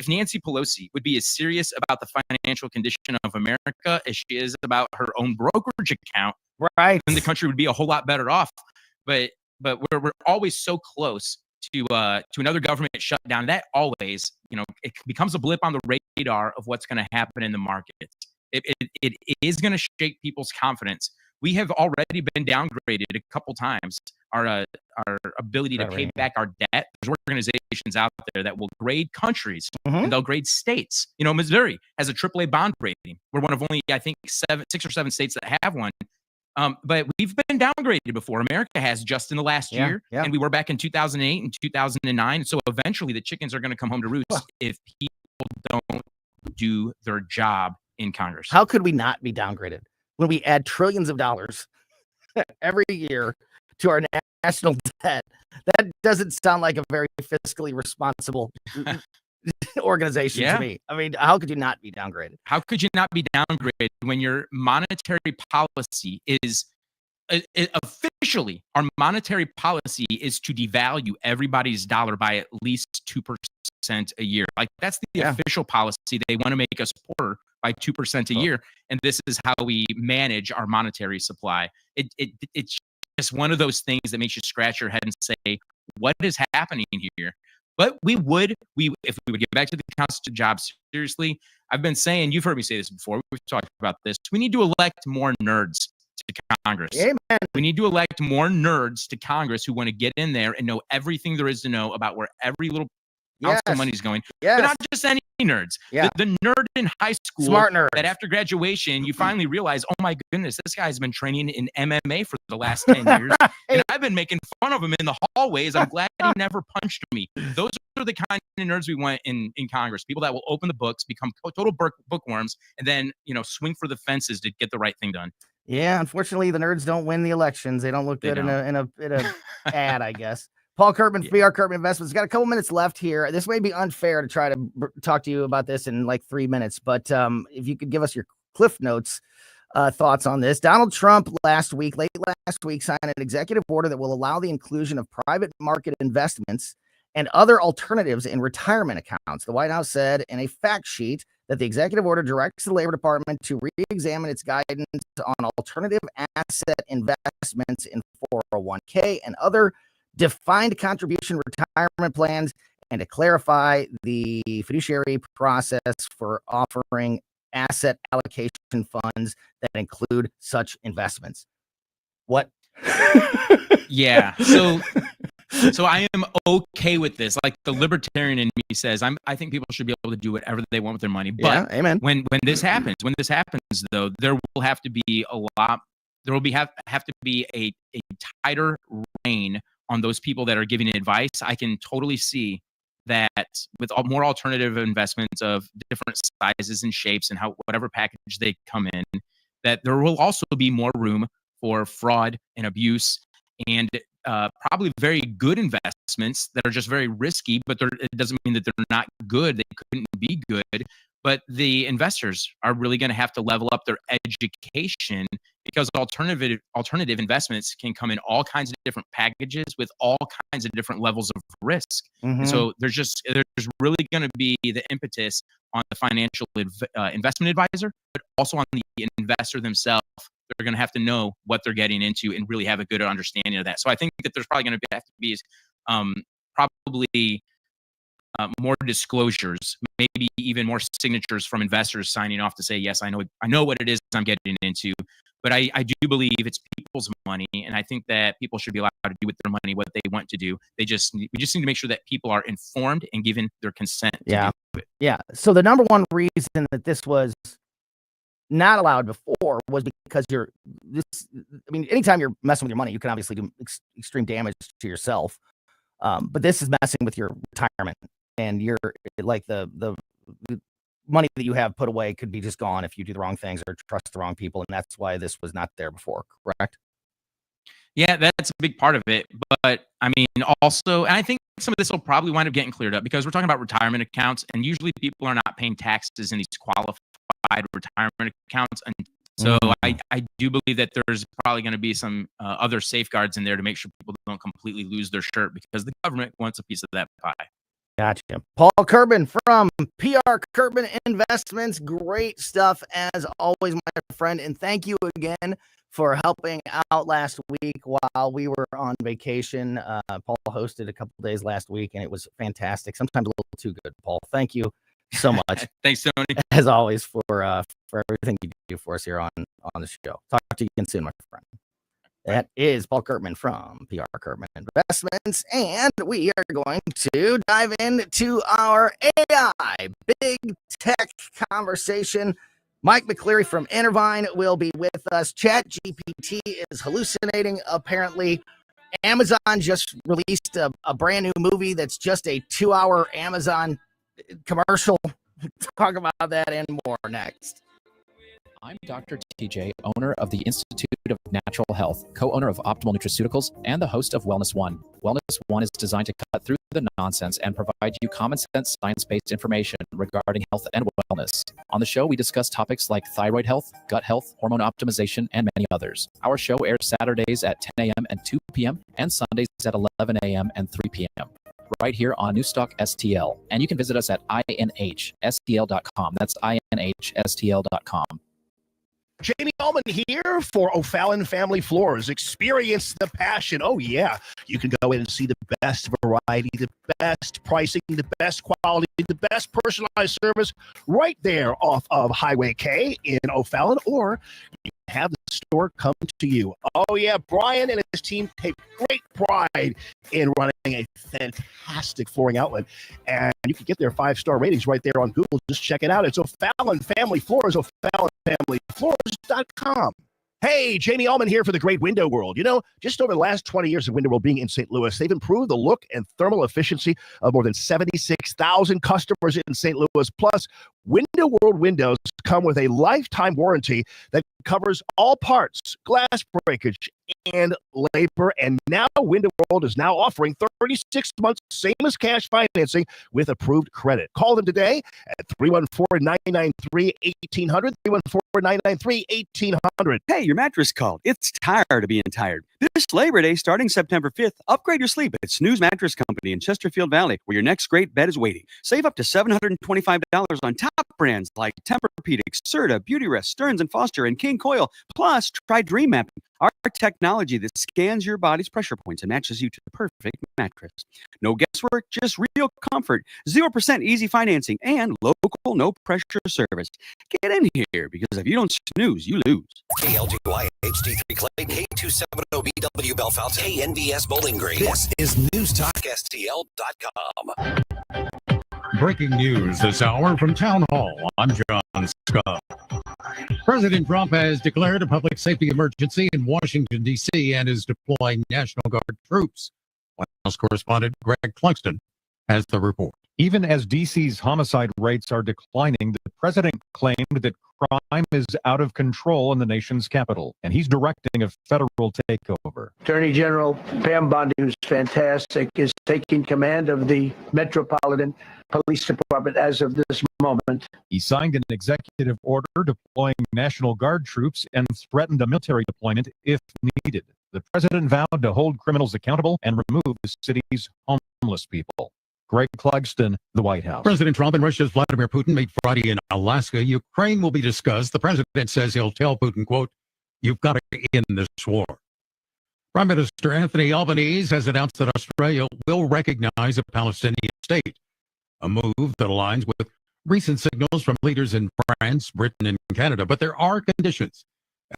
Nancy Pelosi would be as serious about the financial condition of America as she is about her own brokerage account, right, then the country would be a whole lot better off. But we're always so close to another government shutdown. That always, it becomes a blip on the radar of what's going to happen in the markets. It is going to shake people's confidence. We have already been downgraded a couple times. Our ability to pay back our debt. There's organizations out there that will grade countries and they'll grade states. Missouri has a AAA bond rating. We're one of only, I think, 6 or 7 states that have one. But we've been downgraded before. America has just in the last year, and we were back in 2008 and 2009. So eventually, the chickens are going to come home to roost if people don't do their job in Congress. How could we not be downgraded when we add trillions of dollars every year to our national debt? That doesn't sound like a very fiscally responsible organization to me. I mean, how could you not be downgraded? How could you not be downgraded when your monetary policy is officially, our monetary policy is to devalue everybody's dollar by at least 2% a year? Like, that's the official policy. They want to make us poorer by 2% a year, and this is how we manage our monetary supply. It's just one of those things that makes you scratch your head and say, what is happening here? But if we would get back to the constant job seriously, I've been saying, you've heard me say this before, we've talked about this, we need to elect more nerds to Congress. Amen. We need to elect more nerds to Congress who want to get in there and know everything there is to know about where every little ounce of money is going. But not just any nerds. The nerd in high school, smart nerds, that after graduation, you finally realize, oh my goodness, this guy's been training in MMA for the last 10 years. And I've been making fun of him in the hallways. I'm glad he never punched me. Those are the kind of nerds we want in Congress. People that will open the books, become total bookworms, and then, swing for the fences to get the right thing done. Yeah, unfortunately, the nerds don't win the elections. They don't look good in a ad, I guess. Paul Kurtman, PR Kurtman Investments. Got a couple minutes left here. This may be unfair to try to talk to you about this in like 3 minutes, but if you could give us your Cliff Notes thoughts on this. Donald Trump late last week, signed an executive order that will allow the inclusion of private market investments and other alternatives in retirement accounts. The White House said in a fact sheet that the executive order directs the Labor Department to re-examine its guidance on alternative asset investments in 401k and other defined contribution retirement plans, and to clarify the fiduciary process for offering asset allocation funds that include such investments. What? Yeah. So I am okay with this. Like, the libertarian in me says, I think people should be able to do whatever they want with their money. But amen. When this happens, though, there will have to be have to be a tighter rein on those people that are giving advice. I can totally see that with more alternative investments of different sizes and shapes and whatever package they come in, that there will also be more room for fraud and abuse, and probably very good investments that are just very risky, but it doesn't mean that they're not good. They couldn't be good. But the investors are really going to have to level up their education, because alternative investments can come in all kinds of different packages with all kinds of different levels of risk. And so there's really going to be the impetus on the financial investment advisor, but also on the investor themselves. They're going to have to know what they're getting into and really have a good understanding of that. So I think that there's probably going to have to be probably more disclosures, maybe even more signatures from investors signing off to say, yes, I know what it is I'm getting into. But I do believe it's people's money, and I think that people should be allowed to do with their money what they want to do. We just need to make sure that people are informed and given their consent to do it. Yeah. So the number one reason that this was not allowed before was because anytime you're messing with your money, you can obviously do extreme damage to yourself. But this is messing with your retirement, and you're like the money that you have put away could be just gone if you do the wrong things or trust the wrong people. And that's why this was not there before. Correct? Yeah, that's a big part of it. But I mean, also, and I think some of this will probably wind up getting cleared up because we're talking about retirement accounts, and usually people are not paying taxes in these qualified retirement accounts. And so I do believe that there's probably going to be some other safeguards in there to make sure people don't completely lose their shirt because the government wants a piece of that pie. Gotcha. Paul Kerben from PR Kerben Investments. Great stuff as always, my friend. And thank you again for helping out last week while we were on vacation. Paul hosted a couple days last week, and it was fantastic. Sometimes a little too good, Paul. Thank you so much. Thanks, Tony. As always, for everything you do for us here on the show. Talk to you again soon, my friend. That is Paul Kerben from PR Kerben Investments, and we are going to dive into our AI big tech conversation. Mike McCleary from Intervine will be with us. ChatGPT is hallucinating, apparently. Amazon just released a brand new movie that's just a 2-hour Amazon commercial. Talk about that and more next. I'm Dr. TJ, owner of the Institute of Natural Health, co-owner of Optimal Nutraceuticals, and the host of Wellness One. Wellness One is designed to cut through the nonsense and provide you common sense, science-based information regarding health and wellness. On the show, we discuss topics like thyroid health, gut health, hormone optimization, and many others. Our show airs Saturdays at 10 a.m. and 2 p.m. and Sundays at 11 a.m. and 3 p.m. right here on Newstalk STL. And you can visit us at inhstl.com. That's inhstl.com. Jamie Allman here for O'Fallon Family Floors. Experience the passion. Oh, yeah. You can go in and see the best variety, the best pricing, the best quality, the best personalized service right there off of Highway K in O'Fallon, or you can have the store come to you. Oh, yeah. Brian and his team take great pride in running a fantastic flooring outlet. And you can get their 5-star ratings right there on Google. Just check it out. It's O'Fallon Family Floors, O'FallonFamilyFloors.com. Hey, Jamie Allman here for the Great Window World. You know, just over the last 20 years of Window World being in St. Louis, they've improved the look and thermal efficiency of more than 76,000 customers in St. Louis. Plus, Window World windows come with a lifetime warranty that covers all parts, glass breakage, and labor. And now Window World is now offering 36 months, same as cash financing with approved credit. Call them today at 314-993-1800, 314-993-1800. Hey, your mattress called. It's tired of being tired. This Labor Day, starting September 5th, upgrade your sleep at Snooze Mattress Company in Chesterfield Valley, where your next great bed is waiting. Save up to $725 on top brands like Tempur-Pedic, Serta, Beautyrest, Stearns & Foster, and King Coil. Plus, try Dream Mapping, our technology that scans your body's pressure points and matches you to the perfect mattress. No guesswork, just real comfort, 0% easy financing, and local no-pressure service. Get in here, because if you don't snooze, you lose. KLGY HD3 Clay, K270BW Belfast, KNVS Bowling Green. This is NewsTalkSTL.com. Breaking news this hour from Town Hall. I'm John Scott. President Trump has declared a public safety emergency in Washington, D.C. and is deploying National Guard troops. White House correspondent Greg Clugston has the report. Even as DC's homicide rates are declining, the president claimed that crime is out of control in the nation's capital, and he's directing a federal takeover. Attorney General Pam Bondi, who's fantastic, is taking command of the Metropolitan Police Department as of this moment. He signed an executive order deploying National Guard troops and threatened a military deployment if needed. The president vowed to hold criminals accountable and remove the city's homeless people. Greg Clugston, the White House. President Trump and Russia's Vladimir Putin meet Friday in Alaska. Ukraine will be discussed. The president says he'll tell Putin, quote, "You've got to end this war." Prime Minister Anthony Albanese has announced that Australia will recognize a Palestinian state, a move that aligns with recent signals from leaders in France, Britain, and Canada. But there are conditions,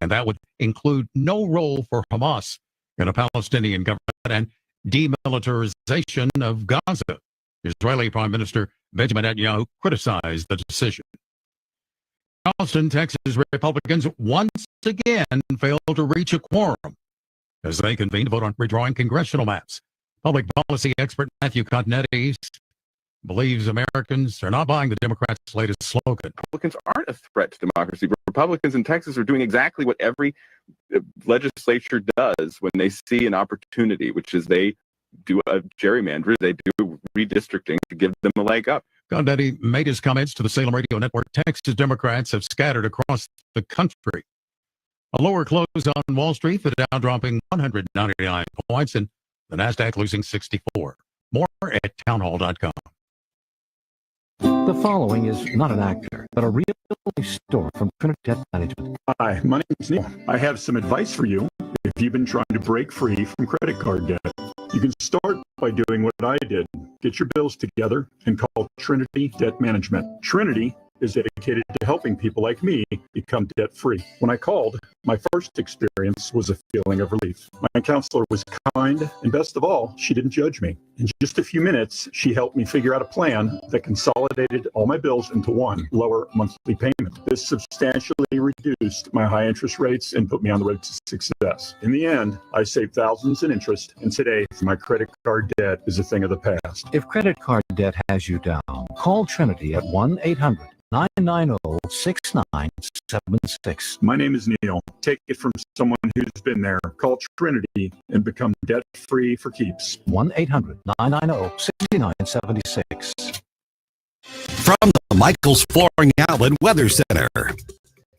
and that would include no role for Hamas in a Palestinian government and demilitarization of Gaza. Israeli Prime Minister Benjamin Netanyahu criticized the decision. Charleston, Texas Republicans once again failed to reach a quorum as they convened to vote on redrawing congressional maps. Public policy expert Matthew Continetti believes Americans are not buying the Democrats' latest slogan. Republicans aren't a threat to democracy. Republicans in Texas are doing exactly what every legislature does when they see an opportunity, which is they do a gerrymander, they do redistricting to give them a leg up. Continetti made his comments to the Salem Radio Network. Texas Democrats have scattered across the country. A lower close on Wall Street, the Dow dropping 199 points and the NASDAQ losing 64. More at townhall.com. The following is not an actor, but a real story from Trinity Debt Management. Hi, my name is Neil. I have some advice for you if you've been trying to break free from credit card debt. You can start by doing what I did. Get your bills together and call Trinity Debt Management. Trinity is dedicated to helping people like me become debt-free. When I called, my first experience was a feeling of relief. My counselor was kind, and best of all, she didn't judge me. In just a few minutes, she helped me figure out a plan that consolidated all my bills into one lower monthly payment. This substantially reduced my high interest rates and put me on the road to success. In the end, I saved thousands in interest, and today, my credit card debt is a thing of the past. If credit card debt has you down, call Trinity at 1-800-990-6976. My name is Neil. Take it from someone who's been there. Call Trinity and become debt-free for keeps. 1-800-990-6976. From the Michaels Flooring Outlet Weather Center.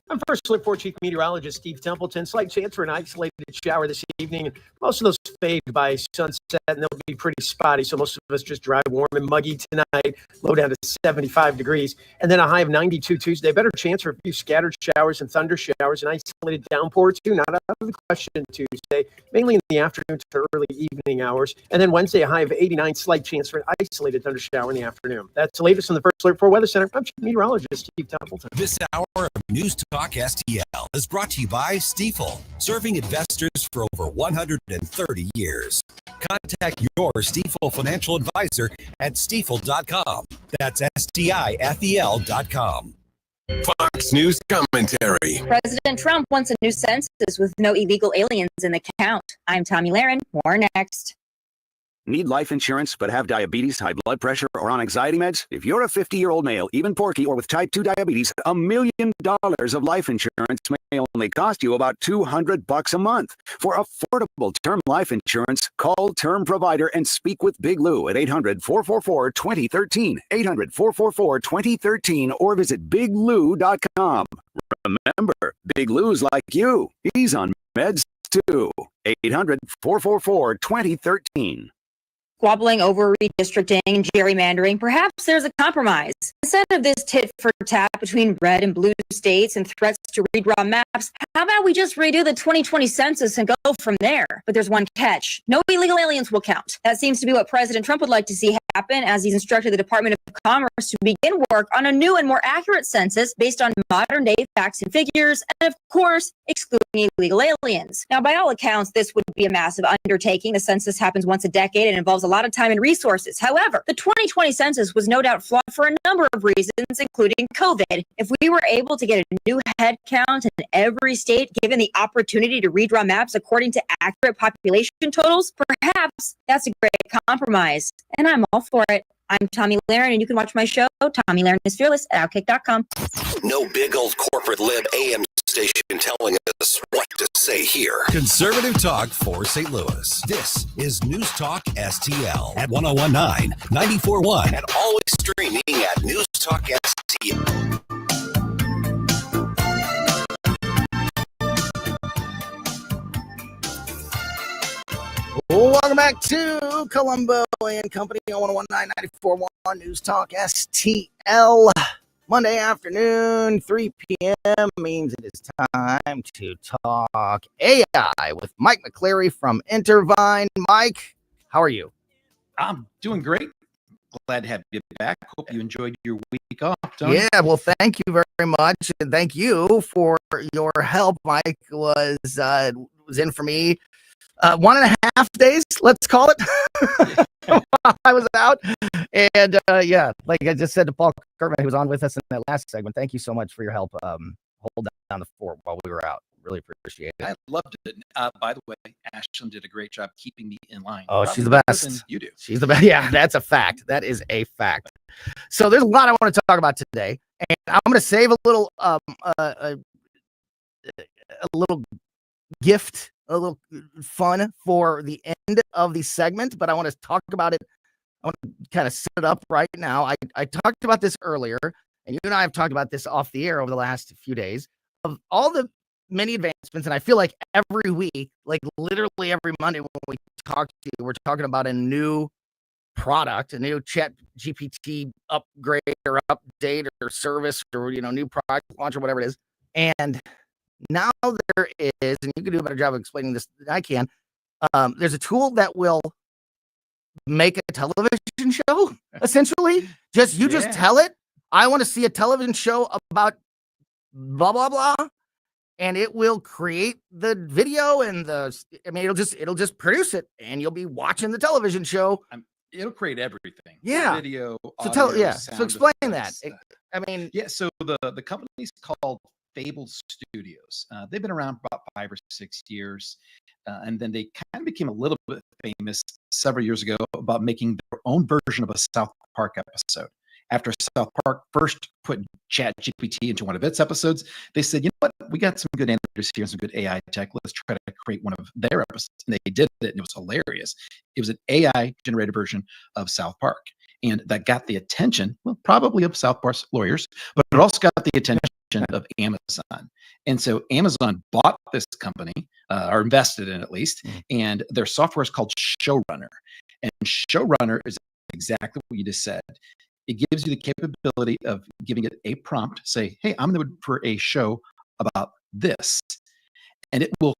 I'm First Alert 4 Chief Meteorologist Steve Templeton. Slight chance for an isolated shower this evening. Most of those fade by sunset, and they'll be pretty spotty. So most of us just drive warm and muggy tonight. Low down to 75 degrees. And then a high of 92 Tuesday. Better chance for a few scattered showers and thunder showers and isolated downpour too. Not out of the question Tuesday. Mainly in the afternoon to early evening hours. And then Wednesday, a high of 89. Slight chance for an isolated thunder shower in the afternoon. That's the latest on the First Alert 4 Weather Center. I'm Chief Meteorologist Steve Templeton. This hour of News Talk STL is brought to you by Stifel, serving investors for over 130 years. Contact your Stifel financial advisor at stifel.com. That's STIFEL.com. Fox News commentary. President Trump wants a new census with no illegal aliens in the count. I'm Tommy Lahren. More next. Need life insurance but have diabetes, high blood pressure, or on anxiety meds? If you're a 50-year-old male, even porky, or with type 2 diabetes, $1 million of life insurance may only cost you about $200 a month. For affordable term life insurance, call Term Provider and speak with Big Lou at 800-444-2013, 800-444-2013, or visit biglou.com. Remember, Big Lou's like you. He's on meds too. 800-444-2013. Squabbling over redistricting and gerrymandering, perhaps there's a compromise. Instead of this tit for tat between red and blue states and threats to redraw maps, how about we just redo the 2020 census and go from there? But there's one catch. No illegal aliens will count. That seems to be what President Trump would like to see happen, as he's instructed the Department of Commerce to begin work on a new and more accurate census based on modern-day facts and figures, and of course, excluding illegal aliens. Now, by all accounts, this would be a massive undertaking. The census happens once a decade and involves a lot of time and resources. However, the 2020 census was no doubt flawed for a number of reasons, including COVID. If we were able to get a new head count in every state, given the opportunity to redraw maps according to accurate population totals, perhaps that's a great compromise. And I'm all for it. I'm Tommy Lahren, and you can watch my show, Tommy Lahren is Fearless, at Outkick.com. No big old corporate lib AM station telling us what to say here. Conservative talk for St. Louis. This is News Talk STL at 1019, 94.1, and always streaming at News Talk STL. Welcome back to Colombo and Company on 1019, 94.1 News Talk STL. Monday afternoon, 3 p.m. means it is time to talk AI with Mike McCleary from Intervine. Mike, how are you? I'm doing great. Glad to have you back. Hope you enjoyed your week off, Tony. Yeah, well, thank you very much, and thank you for your help. Mike was in for me 1.5 days, let's call it. I was out, and yeah, like I just said to Paul Kerman, who was on with us in that last segment, thank you so much for your help hold down the fort while we were out. Really appreciate it. I loved it. By the way, Ashlyn did a great job keeping me in line. Oh, Probably she's the better best. than you do. She's the best. Yeah, that's a fact. That is a fact. So there's a lot I want to talk about today, and I'm going to save a little gift, a little fun for the end of the segment, but I want to talk about it. I want to kind of set it up right now. I talked about this earlier, and you and I have talked about this off the air over the last few days of all the many advancements. And I feel like every week, like literally every Monday when we talk to you, we're talking about a new product, a new Chat GPT upgrade or update or service or, new product launch or whatever it is. And now there is, and you can do a better job of explaining this than I can. There's a tool that will make a television show, essentially. Just tell it, I want to see a television show about blah, blah, blah. And it will create the video and it'll just produce it and you'll be watching the television show. It'll create everything. Yeah. Video, So audio, so explain that. So the company's called Fable Studios. They've been around for about 5 or 6 years. And then they kind of became a little bit famous several years ago about making their own version of a South Park episode. After South Park first put ChatGPT into one of its episodes, they said, you know what, we got some good animators here and some good AI tech. Let's try to create one of their episodes. And they did it, and it was hilarious. It was an AI-generated version of South Park. And that got the attention, well, probably of South Park's lawyers, but it also got the attention of Amazon. And so Amazon bought this company, or invested in it at least, and their software is called Showrunner. And Showrunner is exactly what you just said. It gives you the capability of giving it a prompt, say, hey, I'm going to for a show about this. And it will,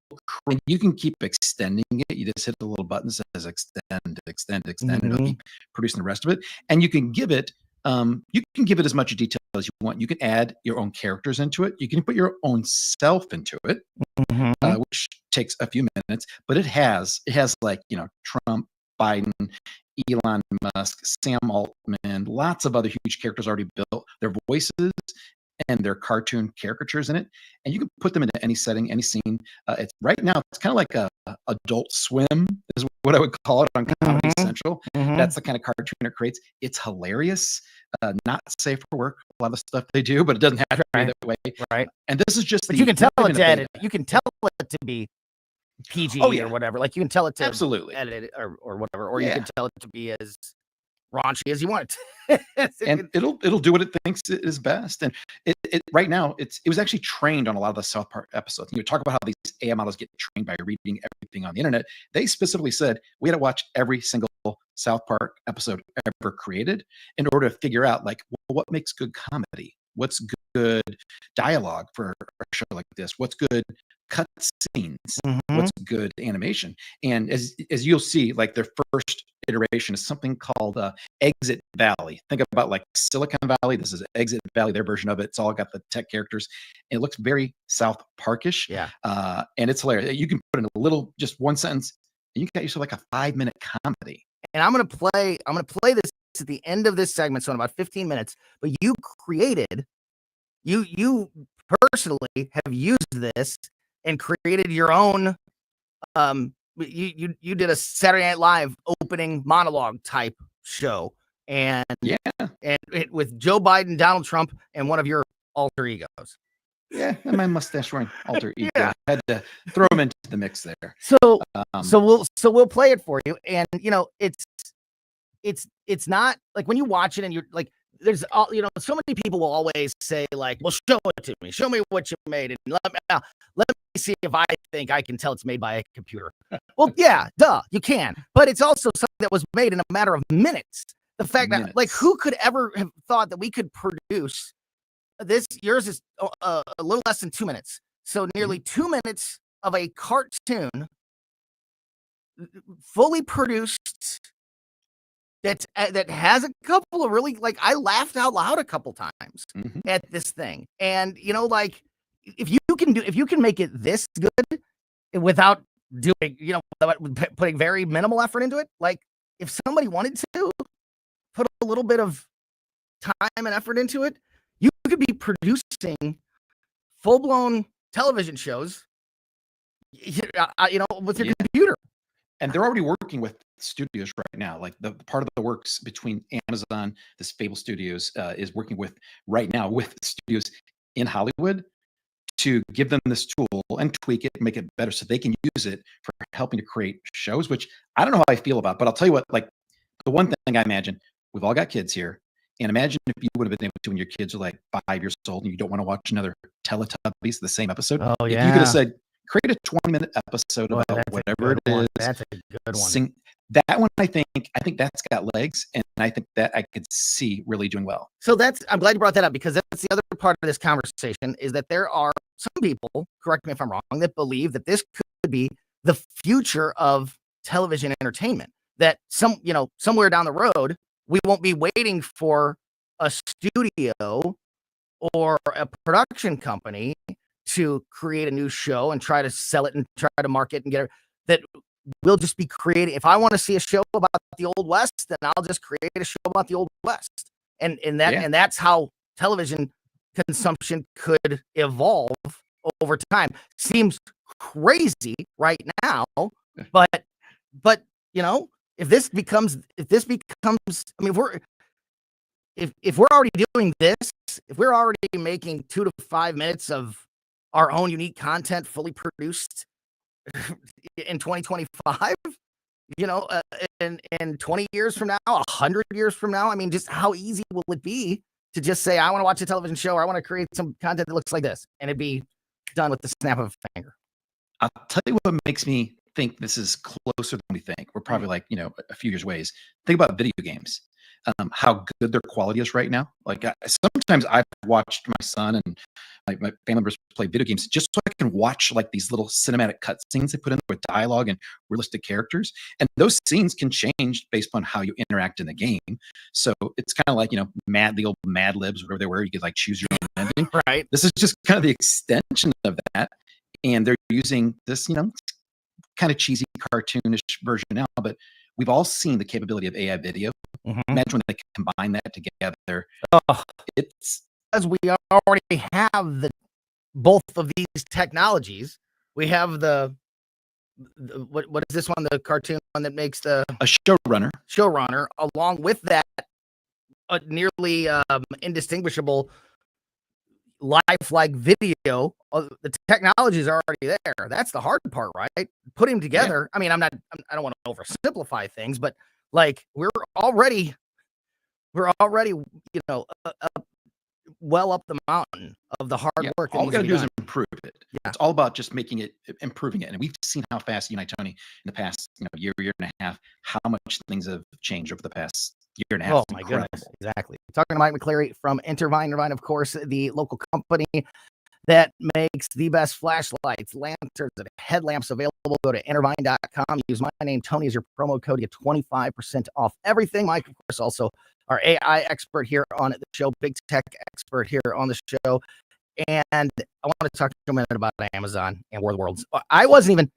you can keep extending it. You just hit the little button that says extend, and it'll keep producing the rest of it. And you can give it, as much detail as you want. You can add your own characters into it. You can put your own self into it, which takes a few minutes, but it has like, Trump, Biden, Elon Musk, Sam Altman, lots of other huge characters already built, their voices and their cartoon caricatures in it. And you can put them into any setting, any scene. It's right now, it's kind of like a Adult Swim is what I would call it on Comedy Central. That's the kind of cartoon it creates. It's hilarious, not safe for work, a lot of the stuff they do, but it doesn't have to be that way. Right. And this is just But you can tell it to edit. You can tell it to be PG or whatever. Like you can tell it to edit it or whatever, or you can tell it to be as raunchy as you want it. And it'll do what it thinks is best. And it right now it was actually trained on a lot of the South Park episodes. You talk about how these AI models get trained by reading everything on the internet. They specifically said we had to watch every single South Park episode ever created in order to figure out like, well, what makes good comedy? What's good dialogue for a show like this? What's good cut scenes? What's good animation? And as you'll see, like their first iteration is something called Exit Valley. Think about like Silicon Valley. This is Exit Valley, their version of it. It's all got the tech characters. It looks very South Parkish. Yeah. And it's hilarious. You can put in a little, just one sentence, and you can get yourself like a 5-minute comedy. And I'm gonna play this at the end of this segment, so in about 15 minutes. But you personally have used this and created your own. You did a Saturday Night Live opening monologue type show and yeah, with Joe Biden, Donald Trump, and one of your alter egos. Yeah, and my mustache wearing alter ego. I had to throw him into the mix there. So we'll play it for you, and it's not like when you watch it and you're like, there's all so many people will always say like, well, show it to me, show me what you made, and let me see if I think I can tell it's made by a computer. Well, yeah, duh, you can, but it's also something that was made in a matter of minutes. The fact that like, who could ever have thought that we could produce this? Yours is a little less than 2 minutes, so nearly 2 minutes of a cartoon, fully produced. That has a couple of really, like, I laughed out loud a couple times at this thing. And like, if you can make it this good without doing, without putting very minimal effort into it, like if somebody wanted to put a little bit of time and effort into it, you could be producing full-blown television shows, with your computer. And they're already working with studios right now. Like the part of the works between Amazon, this Fable Studios, is working with right now with studios in Hollywood to give them this tool and tweak it, make it better, so they can use it for helping to create shows. Which I don't know how I feel about, but I'll tell you what. Like the one thing I imagine, we've all got kids here, and imagine if you would have been able to when your kids are like 5 years old and you don't want to watch another Teletubbies, the same episode. Oh yeah, you could have said, create a 20-minute episode about whatever it is. That's a good one. That one, I think that's got legs, and I think that I could see really doing well. So I'm glad you brought that up, because that's the other part of this conversation, is that there are some people, correct me if I'm wrong, that believe that this could be the future of television entertainment. That somewhere down the road, we won't be waiting for a studio or a production company to create a new show and try to sell it and try to market and get it. That we'll just be creating. If I want to see a show about the Old West, then I'll just create a show about the Old West. And that's how television consumption could evolve over time. Seems crazy right now, but if this becomes, I mean, if we're already doing this, if we're already making 2 to 5 minutes of our own unique content fully produced in 2025, in 20 years from now, 100 years from now, I mean, just how easy will it be to just say, I want to watch a television show, or I want to create some content that looks like this, and it'd be done with the snap of a finger. I'll tell you what makes me think this is closer than we think. We're probably like, a few years ways. Think about video games. How good their quality is right now. Like sometimes I've watched my son and my family members play video games just so I can watch like these little cinematic cutscenes they put in with dialogue and realistic characters. And those scenes can change based on how you interact in the game. So it's kind of like, the old Mad Libs, whatever they were, you could like choose your own ending. Right. This is just kind of the extension of that. And they're using this, kind of cheesy cartoonish version now, but we've all seen the capability of AI video. Imagine when they combine that together. It's as we already have both of these technologies. We have the what is this one? The cartoon one that makes a showrunner, along with that nearly indistinguishable lifelike video. The technologies are already there. That's the hard part, right? Putting them together. Yeah. I mean, I don't want to oversimplify things, but like we're already well up the mountain of the hard work. All we got to do is improve it. Yeah. It's all about just improving it. And we've seen how fast, Tony, in the past year and a half, how much things have changed over the past year and a half. Oh my goodness, exactly. Talking to Mike McCleary from Intervine, of course, the local company that makes the best flashlights, lanterns, and headlamps available. Go to intervine.com. Use my name, Tony, as your promo code to get 25% off everything. Mike, of course, also our AI expert here on the show, big tech expert here on the show. And I want to talk to you a minute about Amazon and War of the Worlds. I wasn't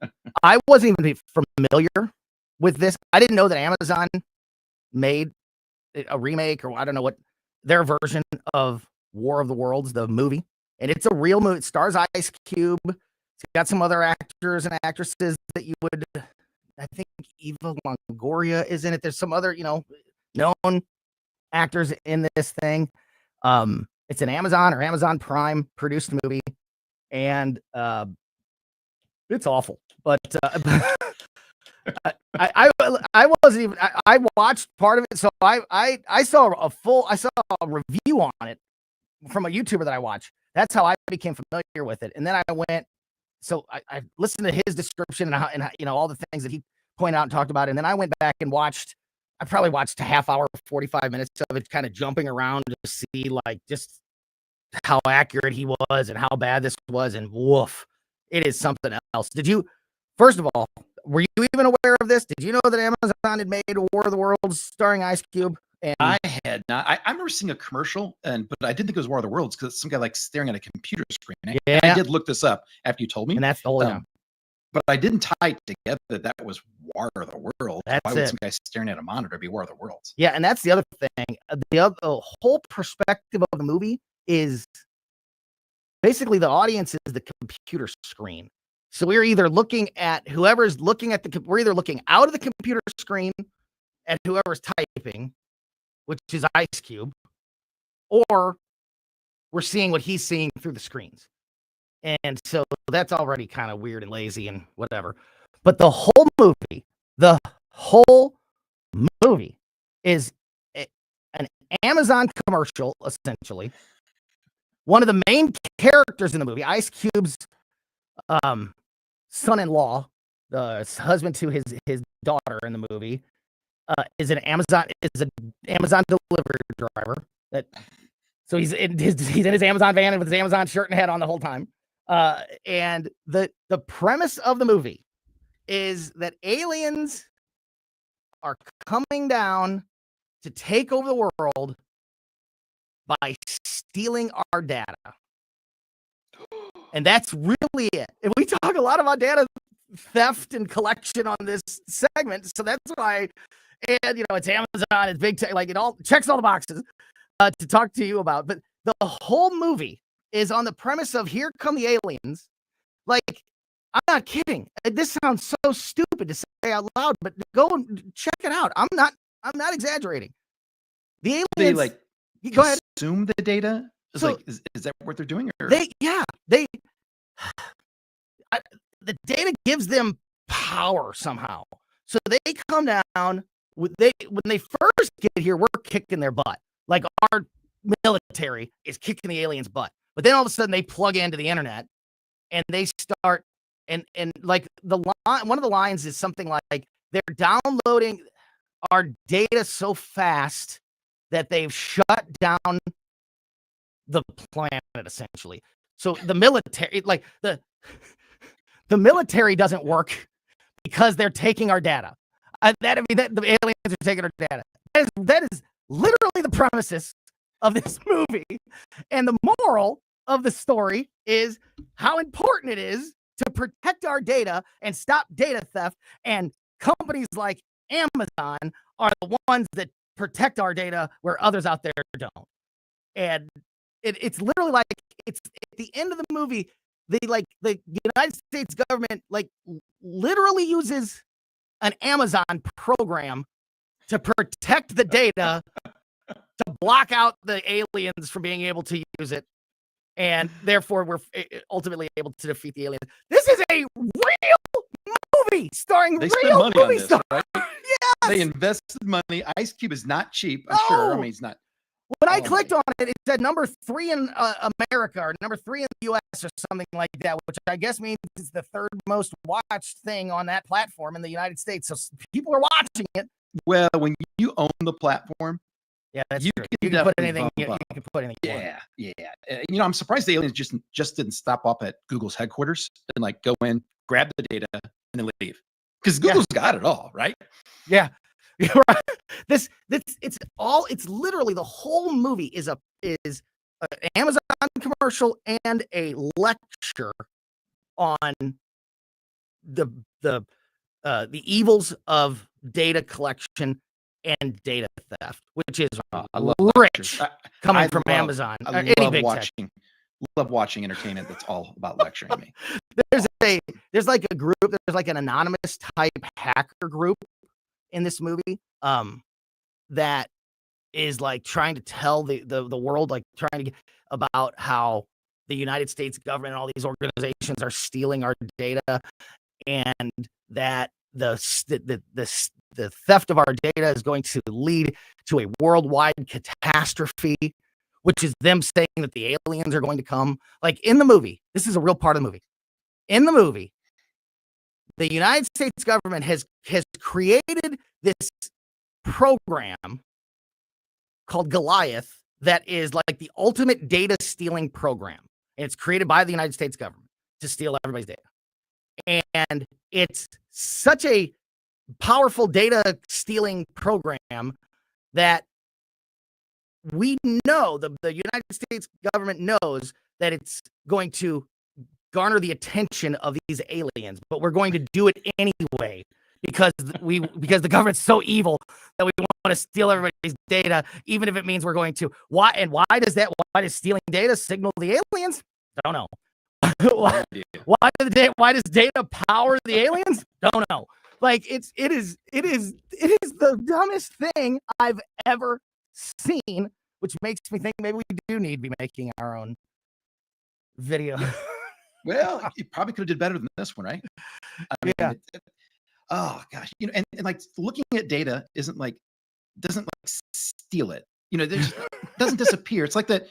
even familiar with this. I didn't know that Amazon made a remake, or I don't know what their version of War of the Worlds, the movie. And it's a real movie. It stars Ice Cube. It's got some other actors and actresses that you would, I think Eva Longoria is in it. There's some other, known actors in this thing. It's an Amazon or Amazon Prime produced movie, and it's awful. But I wasn't even. I watched part of it, so I saw a review on it from a YouTuber that I watch. That's how I became familiar with it, and then I went. So I listened to his description and you know all the things that he pointed out and talked about, and then I went back and watched. I probably watched a half hour, 45 minutes of it, kind of jumping around to see like just how accurate he was and how bad this was, and woof, it is something else. First of all, were you even aware of this? Did you know that Amazon had made War of the Worlds starring Ice Cube? And I had not. I remember seeing a commercial, but I didn't think it was War of the Worlds because some guy like staring at a computer screen. And I did look this up after you told me, and that's the whole time. But I didn't tie it together that was War of the Worlds. That's Why would it. some guy staring at a monitor be War of the Worlds? Yeah, and that's the other thing. The whole perspective of the movie is basically the audience is the computer screen. So we're either looking at whoever's looking at we're either looking out of the computer screen at whoever's typing, which is Ice Cube, or we're seeing what he's seeing through the screens. And so that's already kind of weird and lazy and whatever. But the whole movie is an Amazon commercial, essentially. One of the main characters in the movie, Ice Cube's son-in-law, the husband to his daughter in the movie, is an Amazon delivery driver. So he's in his Amazon van with his Amazon shirt and hat on the whole time. And the premise of the movie is that aliens are coming down to take over the world by stealing our data. And that's really it. And we talk a lot about data theft and collection on this segment, so that's why. And you know, it's Amazon, it's big tech, like it all checks all the boxes to talk to you about. But the whole movie is on the premise of here come the aliens. Like, I'm not kidding. This sounds so stupid to say out loud, but go and check it out. I'm not exaggerating. The aliens, They like go ahead. Consume the data. So, is that what they're doing? Or? The data gives them power somehow. So they come down. When they first get here, we're kicking their butt. Like our military is kicking the aliens' butt. But then all of a sudden they plug into the internet and they start and like one of the lines is something like they're downloading our data so fast that they've shut down the planet essentially. So the military, like the military doesn't work because they're taking our data. The aliens are taking our data. That is literally the premises of this movie. And the moral of the story is how important it is to protect our data and stop data theft. And companies like Amazon are the ones that protect our data where others out there don't. And it's literally like it's at the end of the movie. The United States government literally uses an Amazon program to protect the data to block out the aliens from being able to use it. And therefore, we're ultimately able to defeat the aliens. This is a real movie starring They real spend money on movie this, stars. right? Yes! They invested money. Ice Cube is not cheap. I'm sure. I mean, he's not. When I clicked on it, it said number 3 in America or number 3 in the U.S. or something like that, which I guess means it's the third most watched thing on that platform in the United States. So people are watching it. Well, when you own the platform, yeah, that's you true. can You can put definitely anything. bump You up. can put anything. you want. Yeah. You know, I'm surprised the aliens just didn't stop up at Google's headquarters and like go in, grab the data, and then leave. Because Google's got it all, right? Yeah. You're right. It's literally the whole movie is an Amazon commercial and a lecture on the evils of data collection and data theft, which is rich coming from Amazon. I or any love big watching. Love watching entertainment that's all about lecturing me. There's like a group. There's like an anonymous type hacker group in this movie. That is like trying to tell the world, like trying to get about how the United States government and all these organizations are stealing our data, and that the theft of our data is going to lead to a worldwide catastrophe, which is them saying that the aliens are going to come. Like in the movie, this is a real part of the movie. In the movie, the United States government has created this program called Goliath that is like the ultimate data stealing program. And it's created by the United States government to steal everybody's data. And it's such a powerful data stealing program that we know, the United States government knows that it's going to garner the attention of these aliens, but we're going to do it anyway because the government's so evil that we want to steal everybody's data, even if it means we're going to. Why does stealing data signal the aliens? Don't know. Why does data power the aliens? Don't know. Like it is the dumbest thing I've ever seen, which makes me think maybe we do need to be making our own video. Well, you probably could have did better than this one, right? I mean, oh gosh, and like looking at data doesn't like steal it. It doesn't disappear. It's like that.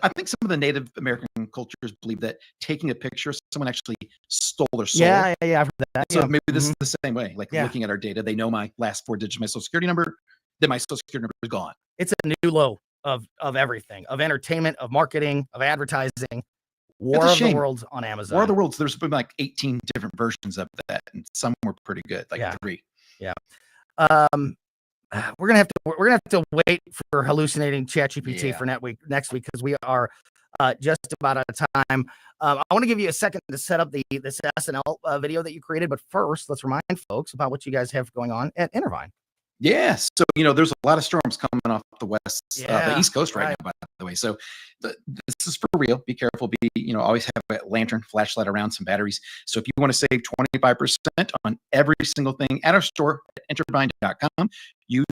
I think some of the Native American cultures believe that taking a picture, someone actually stole their soul. Yeah, I've heard that. So maybe this is the same way. Like looking at our data, they know my last 4 digits of my social security number. Then my social security number is gone. It's a new low of everything, of entertainment, of marketing, of advertising. War of the Worlds on Amazon. War of the Worlds. There's been like 18 different versions of that, and some were pretty good, like 3. Yeah. We're gonna have to wait for hallucinating ChatGPT for next week because we are just about out of time. I want to give you a second to set up this SNL video that you created, but first, let's remind folks about what you guys have going on at Intervine. Yes. So, there's a lot of storms coming off the the East Coast right now, by the way. So this is for real. Be careful. Always have a lantern, flashlight around, some batteries. So if you want to save 25% on every single thing at our store at Intervine.com, use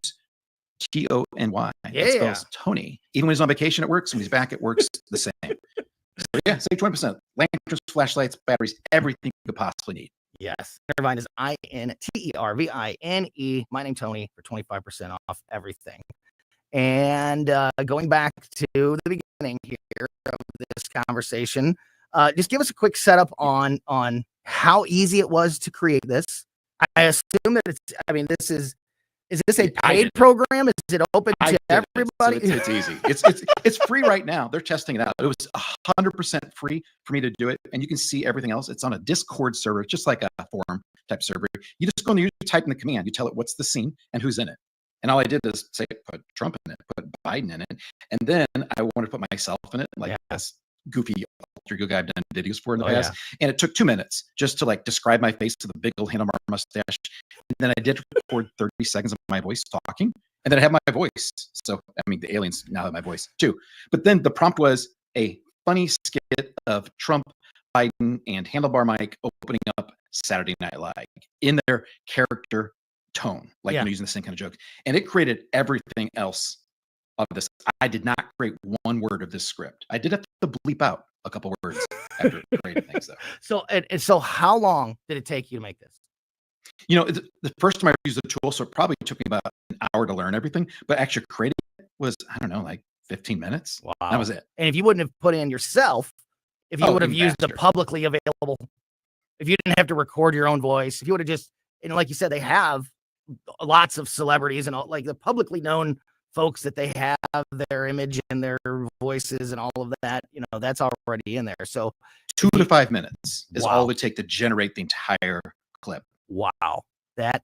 TONY. That spells Tony. Even when he's on vacation, it works. When he's back, it works the same. So save 20%. Lanterns, flashlights, batteries, everything you could possibly need. Yes. Intervine is INTERVINE. My name Tony for 25% off everything. And going back to the beginning here of this conversation, just give us a quick setup on how easy it was to create this. I assume that is this a paid program? Is it open to everybody? So it's easy. It's free right now. They're testing it out. It was 100% free for me to do it. And you can see everything else. It's on a Discord server, just like a forum type server. You just go and you type in the command. You tell it what's the scene and who's in it. And all I did is say, put Trump in it, put Biden in it. And then I wanted to put myself in it, like this goofy alter ego guy I've done videos for in the past. And it took 2 minutes just to like describe my face with a big old handlebar mustache. And then I did record 30 seconds of my voice talking. And then I have my voice. So, the aliens now have my voice too. But then the prompt was a funny skit of Trump, Biden, and Handlebar Mike opening up Saturday Night Live in their character tone, like using the same kind of joke. And it created everything else of this. I did not create one word of this script. I did have to bleep out a couple words after creating things though. So how long did it take you to make this? The first time I used the tool, so it probably took me about an hour to learn everything, but actually creating it was, I don't know, like 15 minutes. Wow. That was it. And if you wouldn't have put in yourself, if you would have used the publicly available, if you didn't have to record your own voice, if you would have just, like you said, they have lots of celebrities and all, like the publicly known folks that they have their image and their voices and all of that, that's already in there. So 2 to 5 minutes is all it would take to generate the entire clip. Wow. That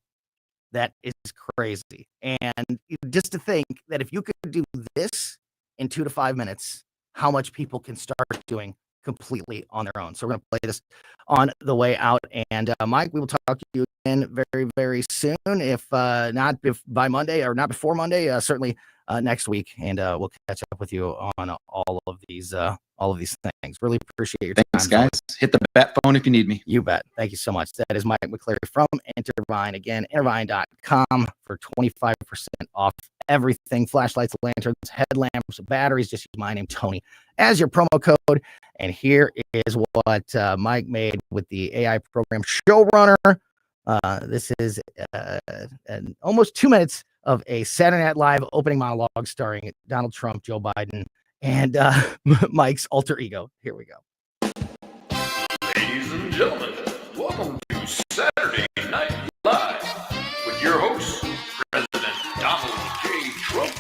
is crazy. And just to think that if you could do this in 2 to 5 minutes, how much people can start doing completely on their own. So we're going to play this on the way out. And Mike, we will talk to you again very, very soon. If not by Monday or not before Monday, certainly next week. And we'll catch up with you on all of these things. Really appreciate your time. Thanks, guys. Hit the bat phone if you need me. You bet. Thank you so much. That is Mike McCleary from Intervine. Again, Intervine.com for 25% off everything, flashlights, lanterns, headlamps, batteries. Just use my name, Tony, as your promo code. And here is what Mike made with the AI program Showrunner. This is almost 2 minutes of a Saturday Night Live opening monologue starring Donald Trump, Joe Biden, and Mike's alter ego. Here we go. Ladies and gentlemen, welcome to Saturday Night Live with your hosts, President Donald J. Trump,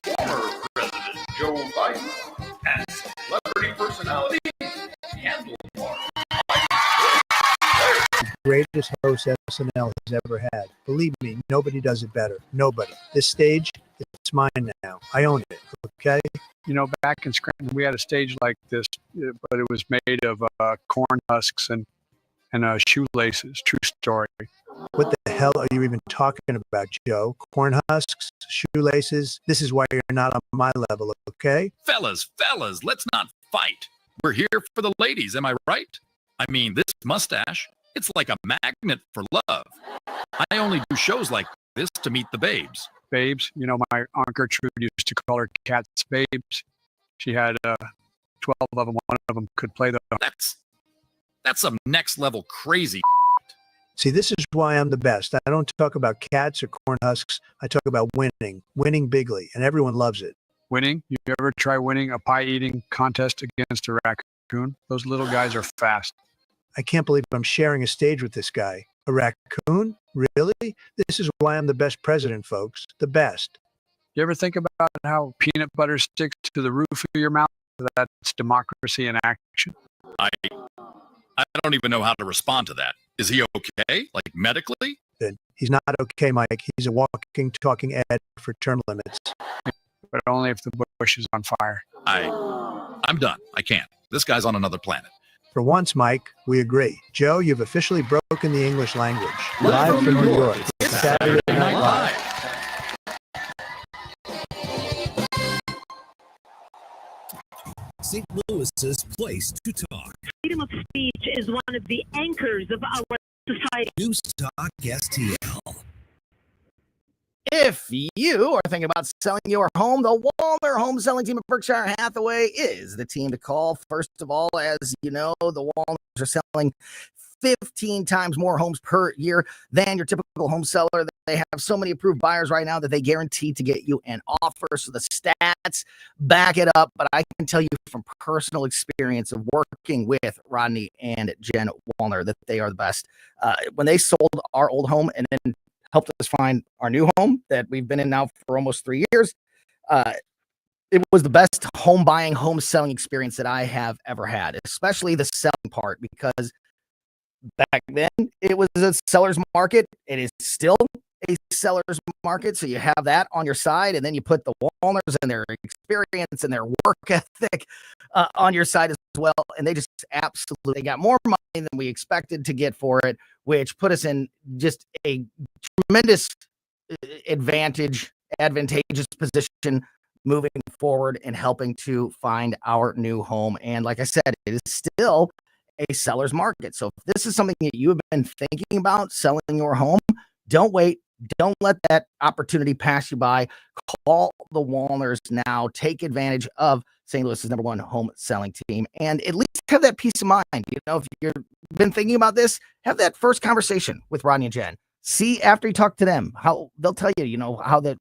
former President Joe Biden, and celebrity personality, handlebar Greatest host SNL has ever had. Believe me, nobody does it better. Nobody. This stage, it's mine now. I own it. Okay? You know, back in Scranton, we had a stage like this, but it was made of corn husks and shoelaces. True story. What the hell are you even talking about, Joe? Corn husks, shoelaces? This is why you're not on my level, okay? Fellas, let's not fight. We're here for the ladies, am I right? I mean, this mustache, it's like a magnet for love. I only do shows like this to meet the babes. Babes, you know, my Aunt Gertrude used to call her cats babes. She had 12 of them. One of them could play the... That's some next level crazy. See, this is why I'm the best. I don't talk about cats or corn husks. I talk about winning bigly, and everyone loves it. Winning? You ever try winning a pie eating contest against a raccoon? Those little guys are fast. I can't believe I'm sharing a stage with this guy. A raccoon? Really? This is why I'm the best president, folks. The best. You ever think about how peanut butter sticks to the roof of your mouth? That's democracy in action. I don't even know how to respond to that. Is he okay? Like medically? He's not okay, Mike. He's a walking, talking ad for term limits. But only if the bush is on fire. I'm done. I can't. This guy's on another planet. For once, Mike, we agree. Joe, you've officially broken the English language. Live from New York. Saturday Night Live. St. Louis's place to talk. Freedom of speech is one of the anchors of our society. News Talk STL. If you are thinking about selling your home, the Walner Home Selling Team of Berkshire Hathaway is the team to call. First of all, as you know, the Walners are selling 15 times more homes per year than your typical home seller. They have so many approved buyers right now that they guarantee to get you an offer. So the stats back it up. But I can tell you from personal experience of working with Rodney and Jen Walner that they are the best. When they sold our old home and then helped us find our new home that we've been in now for almost 3 years, it was the best home buying, home selling experience that I have ever had, especially the selling part, because back then it was a seller's market. It is still a seller's market. So you have that on your side, and then you put the Walners and their experience and their work ethic on your side as well. And they just absolutely got more money than we expected to get for it, which put us in just a tremendous advantageous position moving forward and helping to find our new home. And like I said, it is still a seller's market. So if this is something that you have been thinking about selling your home, don't wait. Don't let that opportunity pass you by. Call the Walners now. Take advantage of St. Louis's #1 home selling team, and at least have that peace of mind. You know, if you've been thinking about this, have that first conversation with Rodney and Jen. See after you talk to them how they'll tell you, how that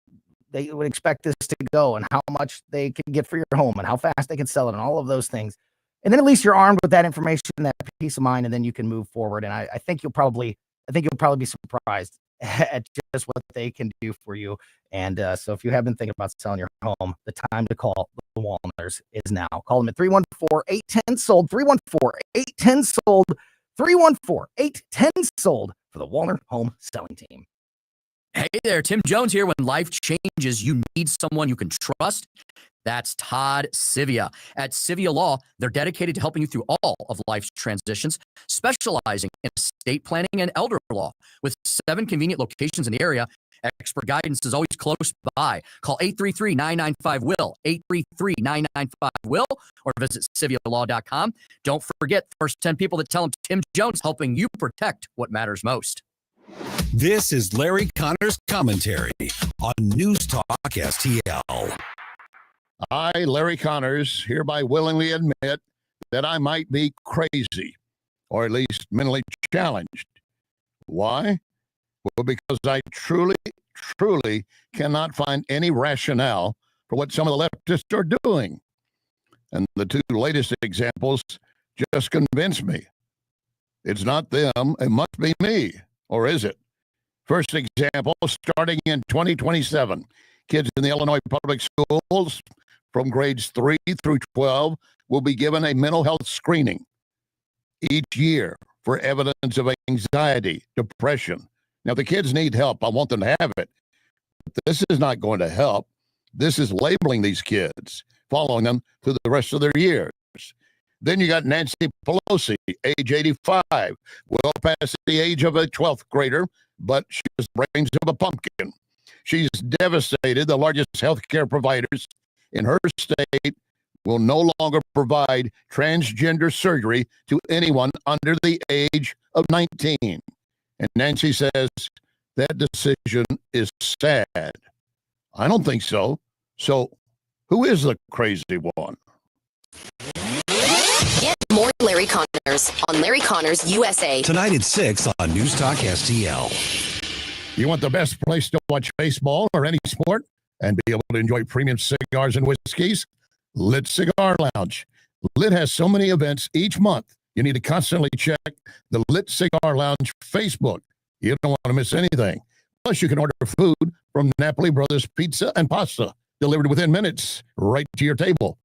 they would expect this to go and how much they can get for your home and how fast they can sell it and all of those things. And then at least you're armed with that information, that peace of mind, and then you can move forward. And I think you'll probably be surprised at just what they can do for you. And so if you have been thinking about selling your home, the time to call the Walners is now. Call them at 314-810-SOLD, 314-810-SOLD, 314-810-SOLD for the Walner Home Selling Team. Hey there, Tim Jones here. When life changes, you need someone you can trust. That's Todd Sivia. At Sivia Law, they're dedicated to helping you through all of life's transitions, specializing in estate planning and elder law. With 7 convenient locations in the area, expert guidance is always close by. Call 833-995-WILL, 833-995-WILL, or visit CiviaLaw.com. Don't forget, the first 10 people that tell them Tim Jones helping you protect what matters most. This is Larry Connor's commentary on News Talk STL. I, Larry Connors, hereby willingly admit that I might be crazy, or at least mentally challenged. Why? Well, because I truly cannot find any rationale for what some of the leftists are doing. And the two latest examples just convince me. It's not them, it must be me. Or is it? First example, starting in 2027, kids in the Illinois public schools from grades 3 through 12 will be given a mental health screening each year for evidence of anxiety, depression. Now, the kids need help. I want them to have it. But this is not going to help. This is labeling these kids, following them through the rest of their years. Then you got Nancy Pelosi, age 85, well past the age of a 12th grader, but she has the brains of a pumpkin. She's devastated. The largest healthcare providers in her state will no longer provide transgender surgery to anyone under the age of 19. And Nancy says that decision is sad. I don't think so. So who is the crazy one? Get more Larry Connors on Larry Connors USA. Tonight at 6 on News Talk STL. You want the best place to watch baseball or any sport and be able to enjoy premium cigars and whiskeys? Lit Cigar Lounge. Lit has so many events each month. You need to constantly check the Lit Cigar Lounge Facebook. You don't want to miss anything. Plus, you can order food from Napoli Brothers Pizza and Pasta, delivered within minutes right to your table.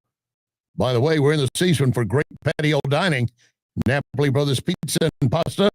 By the way, we're in the season for great patio dining. Napoli Brothers Pizza and Pasta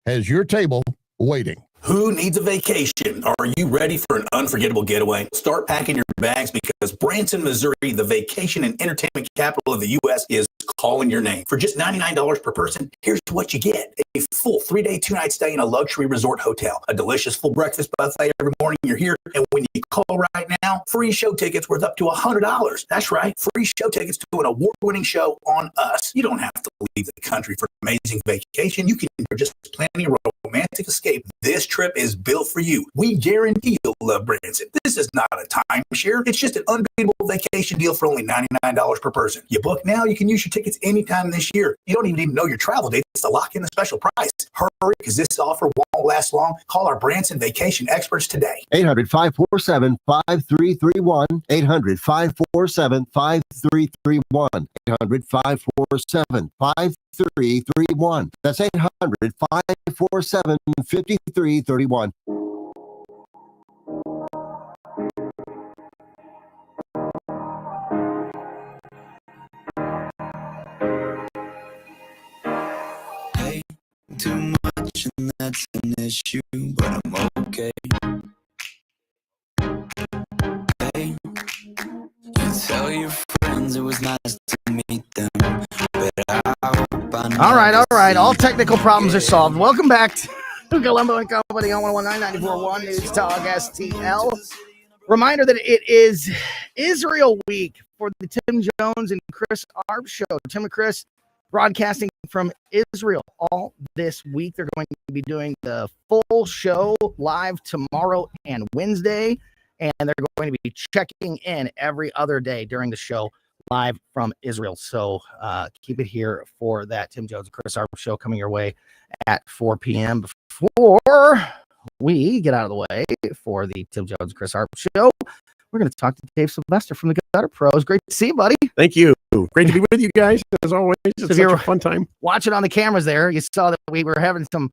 has your table waiting. Who needs a vacation? Are you ready for an unforgettable getaway? Start packing your bags because Branson, Missouri, the vacation and entertainment capital of the U.S., is calling your name. For just $99 per person, here's what you get. A full 3-day, 2-night stay in a luxury resort hotel. A delicious full breakfast buffet every morning you're here. And when you call right now, free show tickets worth up to $100. That's right, free show tickets to an award-winning show on us. You don't have to leave the country for an amazing vacation. You can just plan your romantic escape. This trip is built for you. We guarantee you'll love Branson. This is not a timeshare. It's just an unbeatable vacation deal for only $99 per person. You book now, you can use your tickets anytime this year. You don't even know your travel dates to lock in the special price. Hurry, because this offer won't last long. Call our Branson vacation experts today. 800-547-5331. 800-547-5331. 800-547-5331. That's 800-547-5331. Too much and that's an issue, but I'm okay. Hey, you tell your friends it was nice to meet them, but I hope I know. All right. All technical problems are solved. Welcome back to Colombo and Company on 119.941 News Talk STL. Reminder that it is Israel week for the Tim Jones and Chris Arp show. Tim and Chris broadcasting from Israel all this week. They're going to be doing the full show live tomorrow and Wednesday, and they're going to be checking in every other day during the show live from Israel. So keep it here for that Tim Jones and Chris Arp show coming your way at 4 p.m. Before we get out of the way for the Tim Jones and Chris Arp show, we're going to talk to Dave Sylvester from the Gutter Pros. Great to see you, buddy. Thank you. Great to be with you guys, as always. It's such a fun time. Watching on the cameras there, you saw that we were having some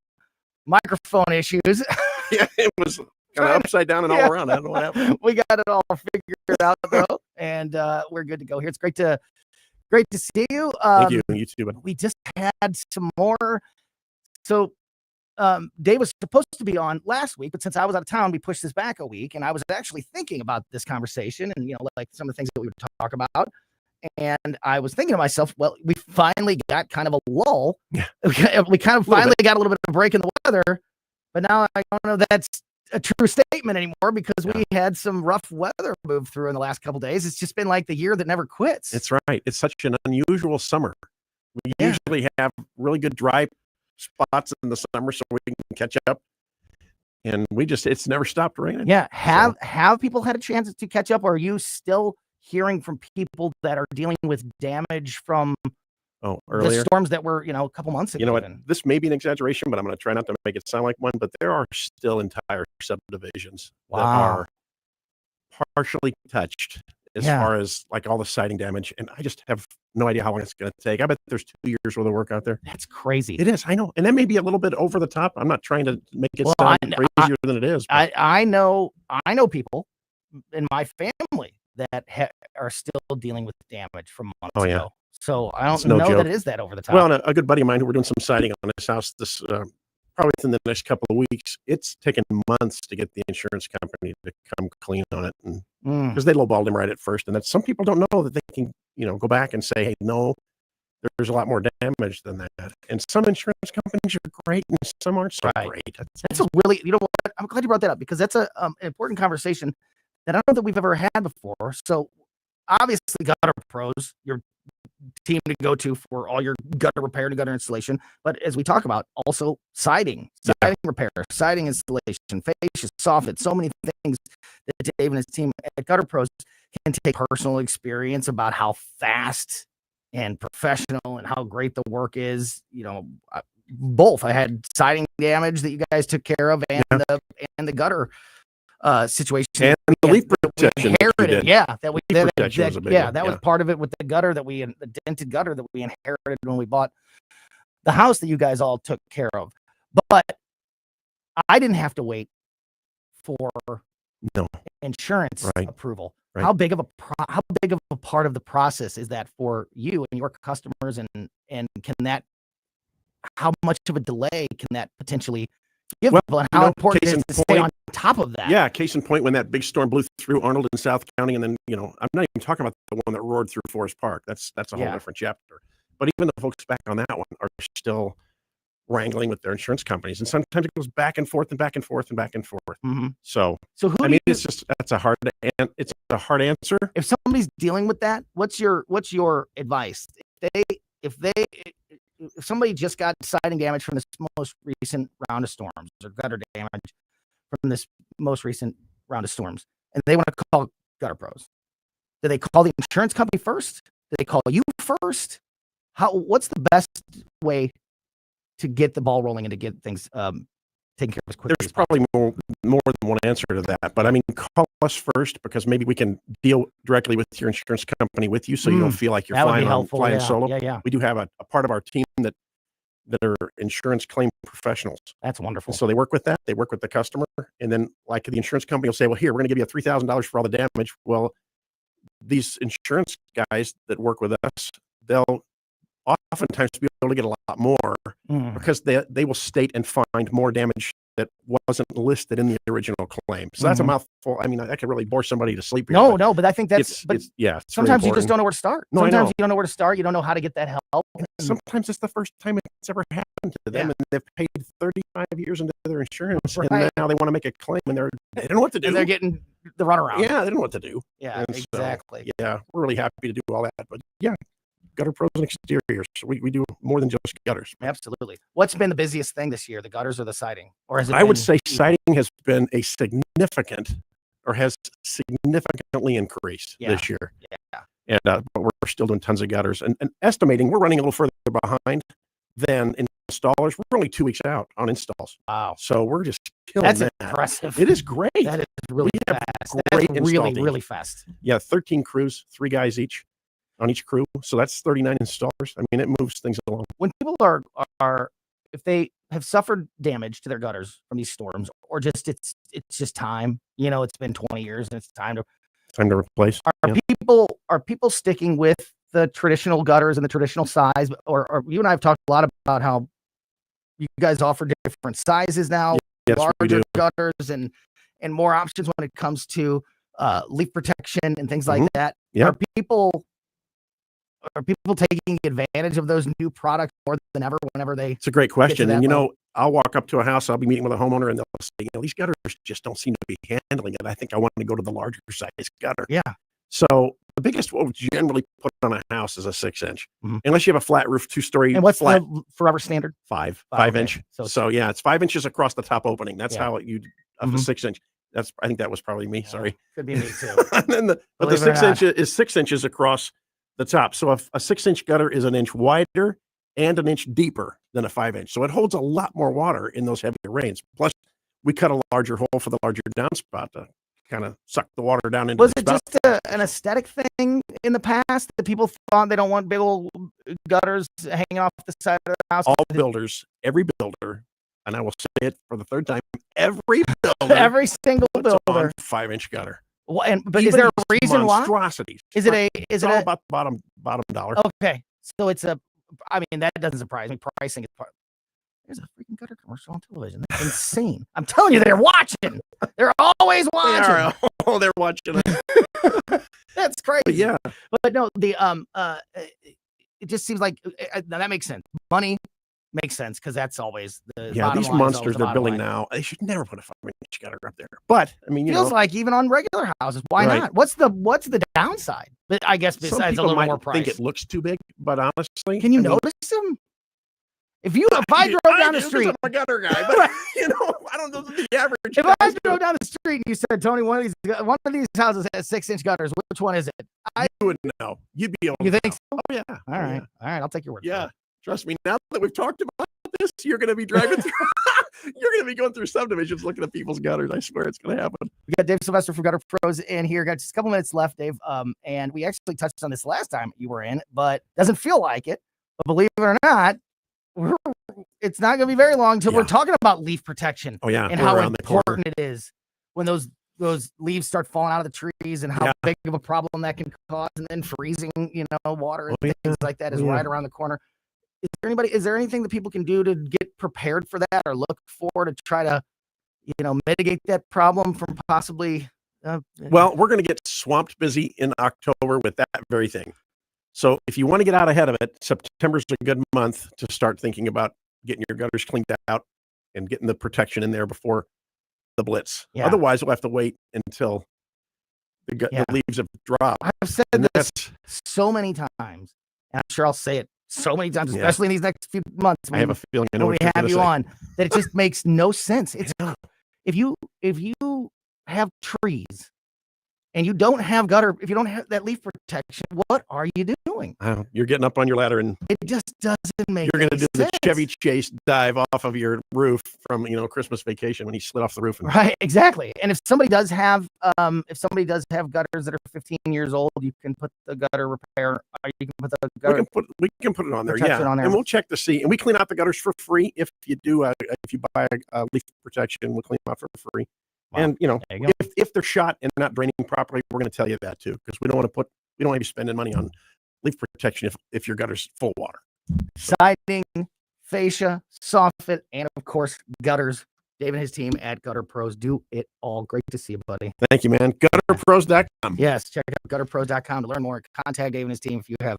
microphone issues. Yeah, it was kind of upside down and all around. I don't know what happened. We got it all figured out, though, and we're good to go here. It's great to see you. Thank you. You too, buddy. We just had some more. So Dave was supposed to be on last week, but since I was out of town, we pushed this back a week, and I was actually thinking about this conversation and, like some of the things that we would talk about. And I was thinking to myself, well, we finally got kind of a lull. Yeah. We kind of finally got a little bit of a break in the weather, but now I don't know that's a true statement anymore because we had some rough weather move through in the last couple of days. It's just been like the year that never quits. It's right. It's such an unusual summer. We usually have really good dry spots in the summer so we can catch up. and it's never stopped raining. Yeah. Have people had a chance to catch up? Or are you still hearing from people that are dealing with damage from Earlier the storms that were, a couple months ago? You know what? This may be an exaggeration, but I'm going to try not to make it sound like one. But there are still entire subdivisions that are partially touched as far as like all the siding damage. And I just have no idea how long it's going to take. I bet there's 2 years worth of work out there. That's crazy. It is. I know. And that may be a little bit over the top. I'm not trying to make it sound crazier than it is. I know people in my family that are still dealing with damage from months ago. So I don't know that it is that over the top. Well, and a good buddy of mine who we're doing some siding on his house this probably within the next couple of weeks. It's taken months to get the insurance company to come clean on it, and because they lowballed him right at first. And that some people don't know that they can, go back and say, hey, no, there's a lot more damage than that. And some insurance companies are great, and some aren't so great. That's a really, what? I'm glad you brought that up, because that's an important conversation that I don't think we've ever had before. So obviously, Gutter Pros, your team to go to for all your gutter repair and gutter installation. But as we talk about, also siding repair, siding installation, fascia, soffit, so many things that Dave and his team at Gutter Pros can take personal experience about how fast and professional and how great the work is. Both. I had siding damage that you guys took care of, and the gutter situation, and the leak protection inherited. That was one. part of it with the gutter the dented gutter that we inherited when we bought the house that you guys all took care of. But I didn't have to wait for insurance approval. Right. How big of a part of the process is that for you and your customers, and how much of a delay can that potentially give people, and how important it is to stay on top of that? Yeah, case in point, when that big storm blew through Arnold and South County, and then, I'm not even talking about the one that roared through Forest Park. That's a whole different chapter. But even the folks back on that one are still wrangling with their insurance companies, and sometimes it goes back and forth and back and forth and back and forth. So that's a hard answer. If somebody's dealing with that, what's your advice? If somebody just got siding damage from this most recent round of storms, or gutter damage from this most recent round of storms, and they want to call Gutter Pros, do they call the insurance company first? Do they call you first? What's the best way to get the ball rolling and to get things taken care of as quickly? There's probably more than one answer to that, but I mean, call us first, because maybe we can deal directly with your insurance company with you, so you don't feel like you're flying solo. Yeah. We do have a part of our team that are insurance claim professionals. That's wonderful. So they work with that. They work with the customer, and then like the insurance company will say, well, here, we're going to give you $3,000 for all the damage. Well, these insurance guys that work with us, they'll oftentimes be able to get a lot more, because they will state and find more damage that wasn't listed in the original claim. So that's a mouthful. I mean, I could really bore somebody to sleep. No, but I think that's, sometimes you just don't know where to start. No, sometimes you don't know where to start. You don't know how to get that help. Sometimes it's the first time it's ever happened to them, and they've paid 35 years into their insurance, and now they want to make a claim, and they don't know what to do. And they're getting the runaround. Yeah, they don't know what to do. Yeah, and exactly. So, we're really happy to do all that, but Gutter Pros and exteriors. We do more than just gutters. Absolutely. What's been the busiest thing this year, the gutters or the siding? Or has it I would say siding has been has significantly increased this year. Yeah. And but we're still doing tons of gutters, and estimating we're running a little further behind than installers. We're only 2 weeks out on installs. Wow. So we're just killing That's that. impressive. It is great. That is really fast. Great That's install really, team. really fast. Yeah, 13 crews, 3 guys each on each crew. So that's 39 installers. I mean, it moves things along. When people are if they have suffered damage to their gutters from these storms, or just it's just time, it's been 20 years and it's time to replace. Are people sticking with the traditional gutters and the traditional size, or you and I have talked a lot about how you guys offer different sizes now, larger gutters and more options when it comes to leak protection and things like that. Yeah. Are people taking advantage of those new products more than ever whenever they? It's a great question. And, I'll walk up to a house, I'll be meeting with a homeowner, and they'll say, these gutters just don't seem to be handling it. I think I want to go to the larger size gutter. Yeah. So the biggest what we generally put on a house is a 6-inch, unless you have a flat roof, 2-story. And what's flat, the forever standard? 5 okay. inch. So So yeah, it's 5 inches across the top opening. That's Yeah. how you of a 6-inch. That's I think that was probably me. Sorry. Could be me too. And then but the Believe it or 6 inch is 6 inches across the top. So a 6-inch gutter is an inch wider and an inch deeper than a 5-inch. So it holds a lot more water in those heavier rains. Plus, we cut a larger hole for the larger downspout to kind of suck the water down into Was the it spout. just an aesthetic thing in the past that people thought they don't want big old gutters hanging off the side of the house? All builders, every builder, and I will say it for the third time, every builder, Every single puts on builder. 5-inch gutter. But is Even there a these reason why? monstrosities. Is it It's all about the bottom dollar? Okay, so it's I mean, that doesn't surprise me. Pricing is part. There's a freaking gutter commercial on television. That's insane. I'm telling you, they're watching. They're always watching. They're watching it. That's crazy. But yeah. But no, it just seems like now that makes sense. Money makes sense because that's always the Yeah, bottom these line is always monsters the they're bottom building line. now, they should never put a 5-inch gutter up there. But I mean, you Feels know, like even on regular houses, why Right. not? What's the downside? But I guess some besides a people little might more price. think it looks too big, but honestly, Can you I mean, notice them? If I drove down the street, I'm a gutter guy, but you know, I don't know the average. if I drove down the street and you said, Tony, one of these houses has 6-inch gutters, which one is it? You would know. You'd be able You to think know. so? Oh yeah. All right. All right. I'll take your word for Yeah. it. Trust me. Now that we've talked about this, you're going to be driving through. You're going to be going through subdivisions looking at people's gutters. I swear it's going to happen. We got Dave Sylvester from Gutter Pros in here. Got just a couple minutes left, Dave. And we actually touched on this last time you were in, but doesn't feel like it. But believe it or not, it's not going to be very long until we're talking about leaf protection. Oh yeah. And we're how around the corner. important it is when those leaves start falling out of the trees and how big of a problem that can cause, and then freezing, water and things like that is right around the corner. Is there anything that people can do to get prepared for that or look for to try to, mitigate that problem from possibly? Well, we're going to get swamped busy in October with that very thing. So if you want to get out ahead of it, September's a good month to start thinking about getting your gutters cleaned out and getting the protection in there before the blitz. Yeah. Otherwise, we'll have to wait until the leaves have dropped. I've said this so many times, and I'm sure I'll say it so many times, Yeah. especially in these next few months. I have a feeling I know when what we you're have gonna you say. on, that it just makes no sense. It's if you have trees and you don't have gutter, if you don't have that leaf protection, what are you doing? You're getting up on your ladder and It just doesn't make. you're going to any do the sense. Chevy Chase dive off of your roof from Christmas Vacation when he slid off the roof. And, Right, exactly. And if somebody does have gutters that are 15 years old, you can put the gutter repair. Or you can put the gutter. we can put it on there, protection on there. and we'll check to see. And we clean out the gutters for free if you do. If you buy a leaf protection, we'll clean them out for free. Wow. And There you go. if they're shot and they're not draining properly, we're going to tell you that too, because we don't want you spending money on leaf protection if your gutter's full of water. Siding, fascia, soffit, and of course gutters. Dave and his team at Gutter Pros do it all. Great to see you, buddy. Thank you, man. Gutterpros.com. Yes, check out gutterpros.com to learn more. Contact Dave and his team if you have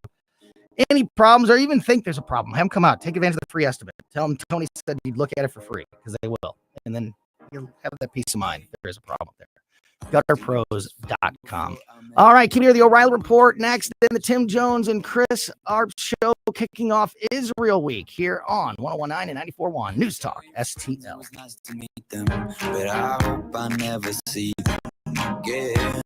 any problems or even think there's a problem. Have them come out. Take advantage of the free estimate. Tell them Tony said you'd look at it for free, because they will. And then you'll have that peace of mind if there is a problem there. Gutterpros.com. All right, keep here the O'Reilly Report next. Then the Tim Jones and Chris Arp show kicking off Israel Week here on 101.9 and 94.1 News Talk STL. Nice to meet them, but I hope I never see them again.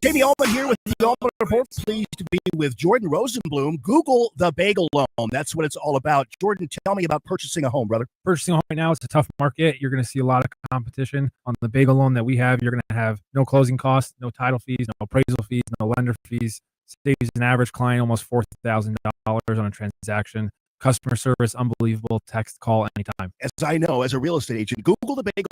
Jamie Allman here with the Allman Report. Pleased to be with Jordan Rosenblum. Google the bagel loan. That's what it's all about. Jordan, tell me about purchasing a home, brother. Purchasing a home right now, it's a tough market. You're going to see a lot of competition. On the bagel loan that we have, you're going to have no closing costs, no title fees, no appraisal fees, no lender fees. Saves an average client almost $4,000 on a transaction. Customer service, unbelievable. Text, call anytime. As I know, as a real estate agent, Google the bagel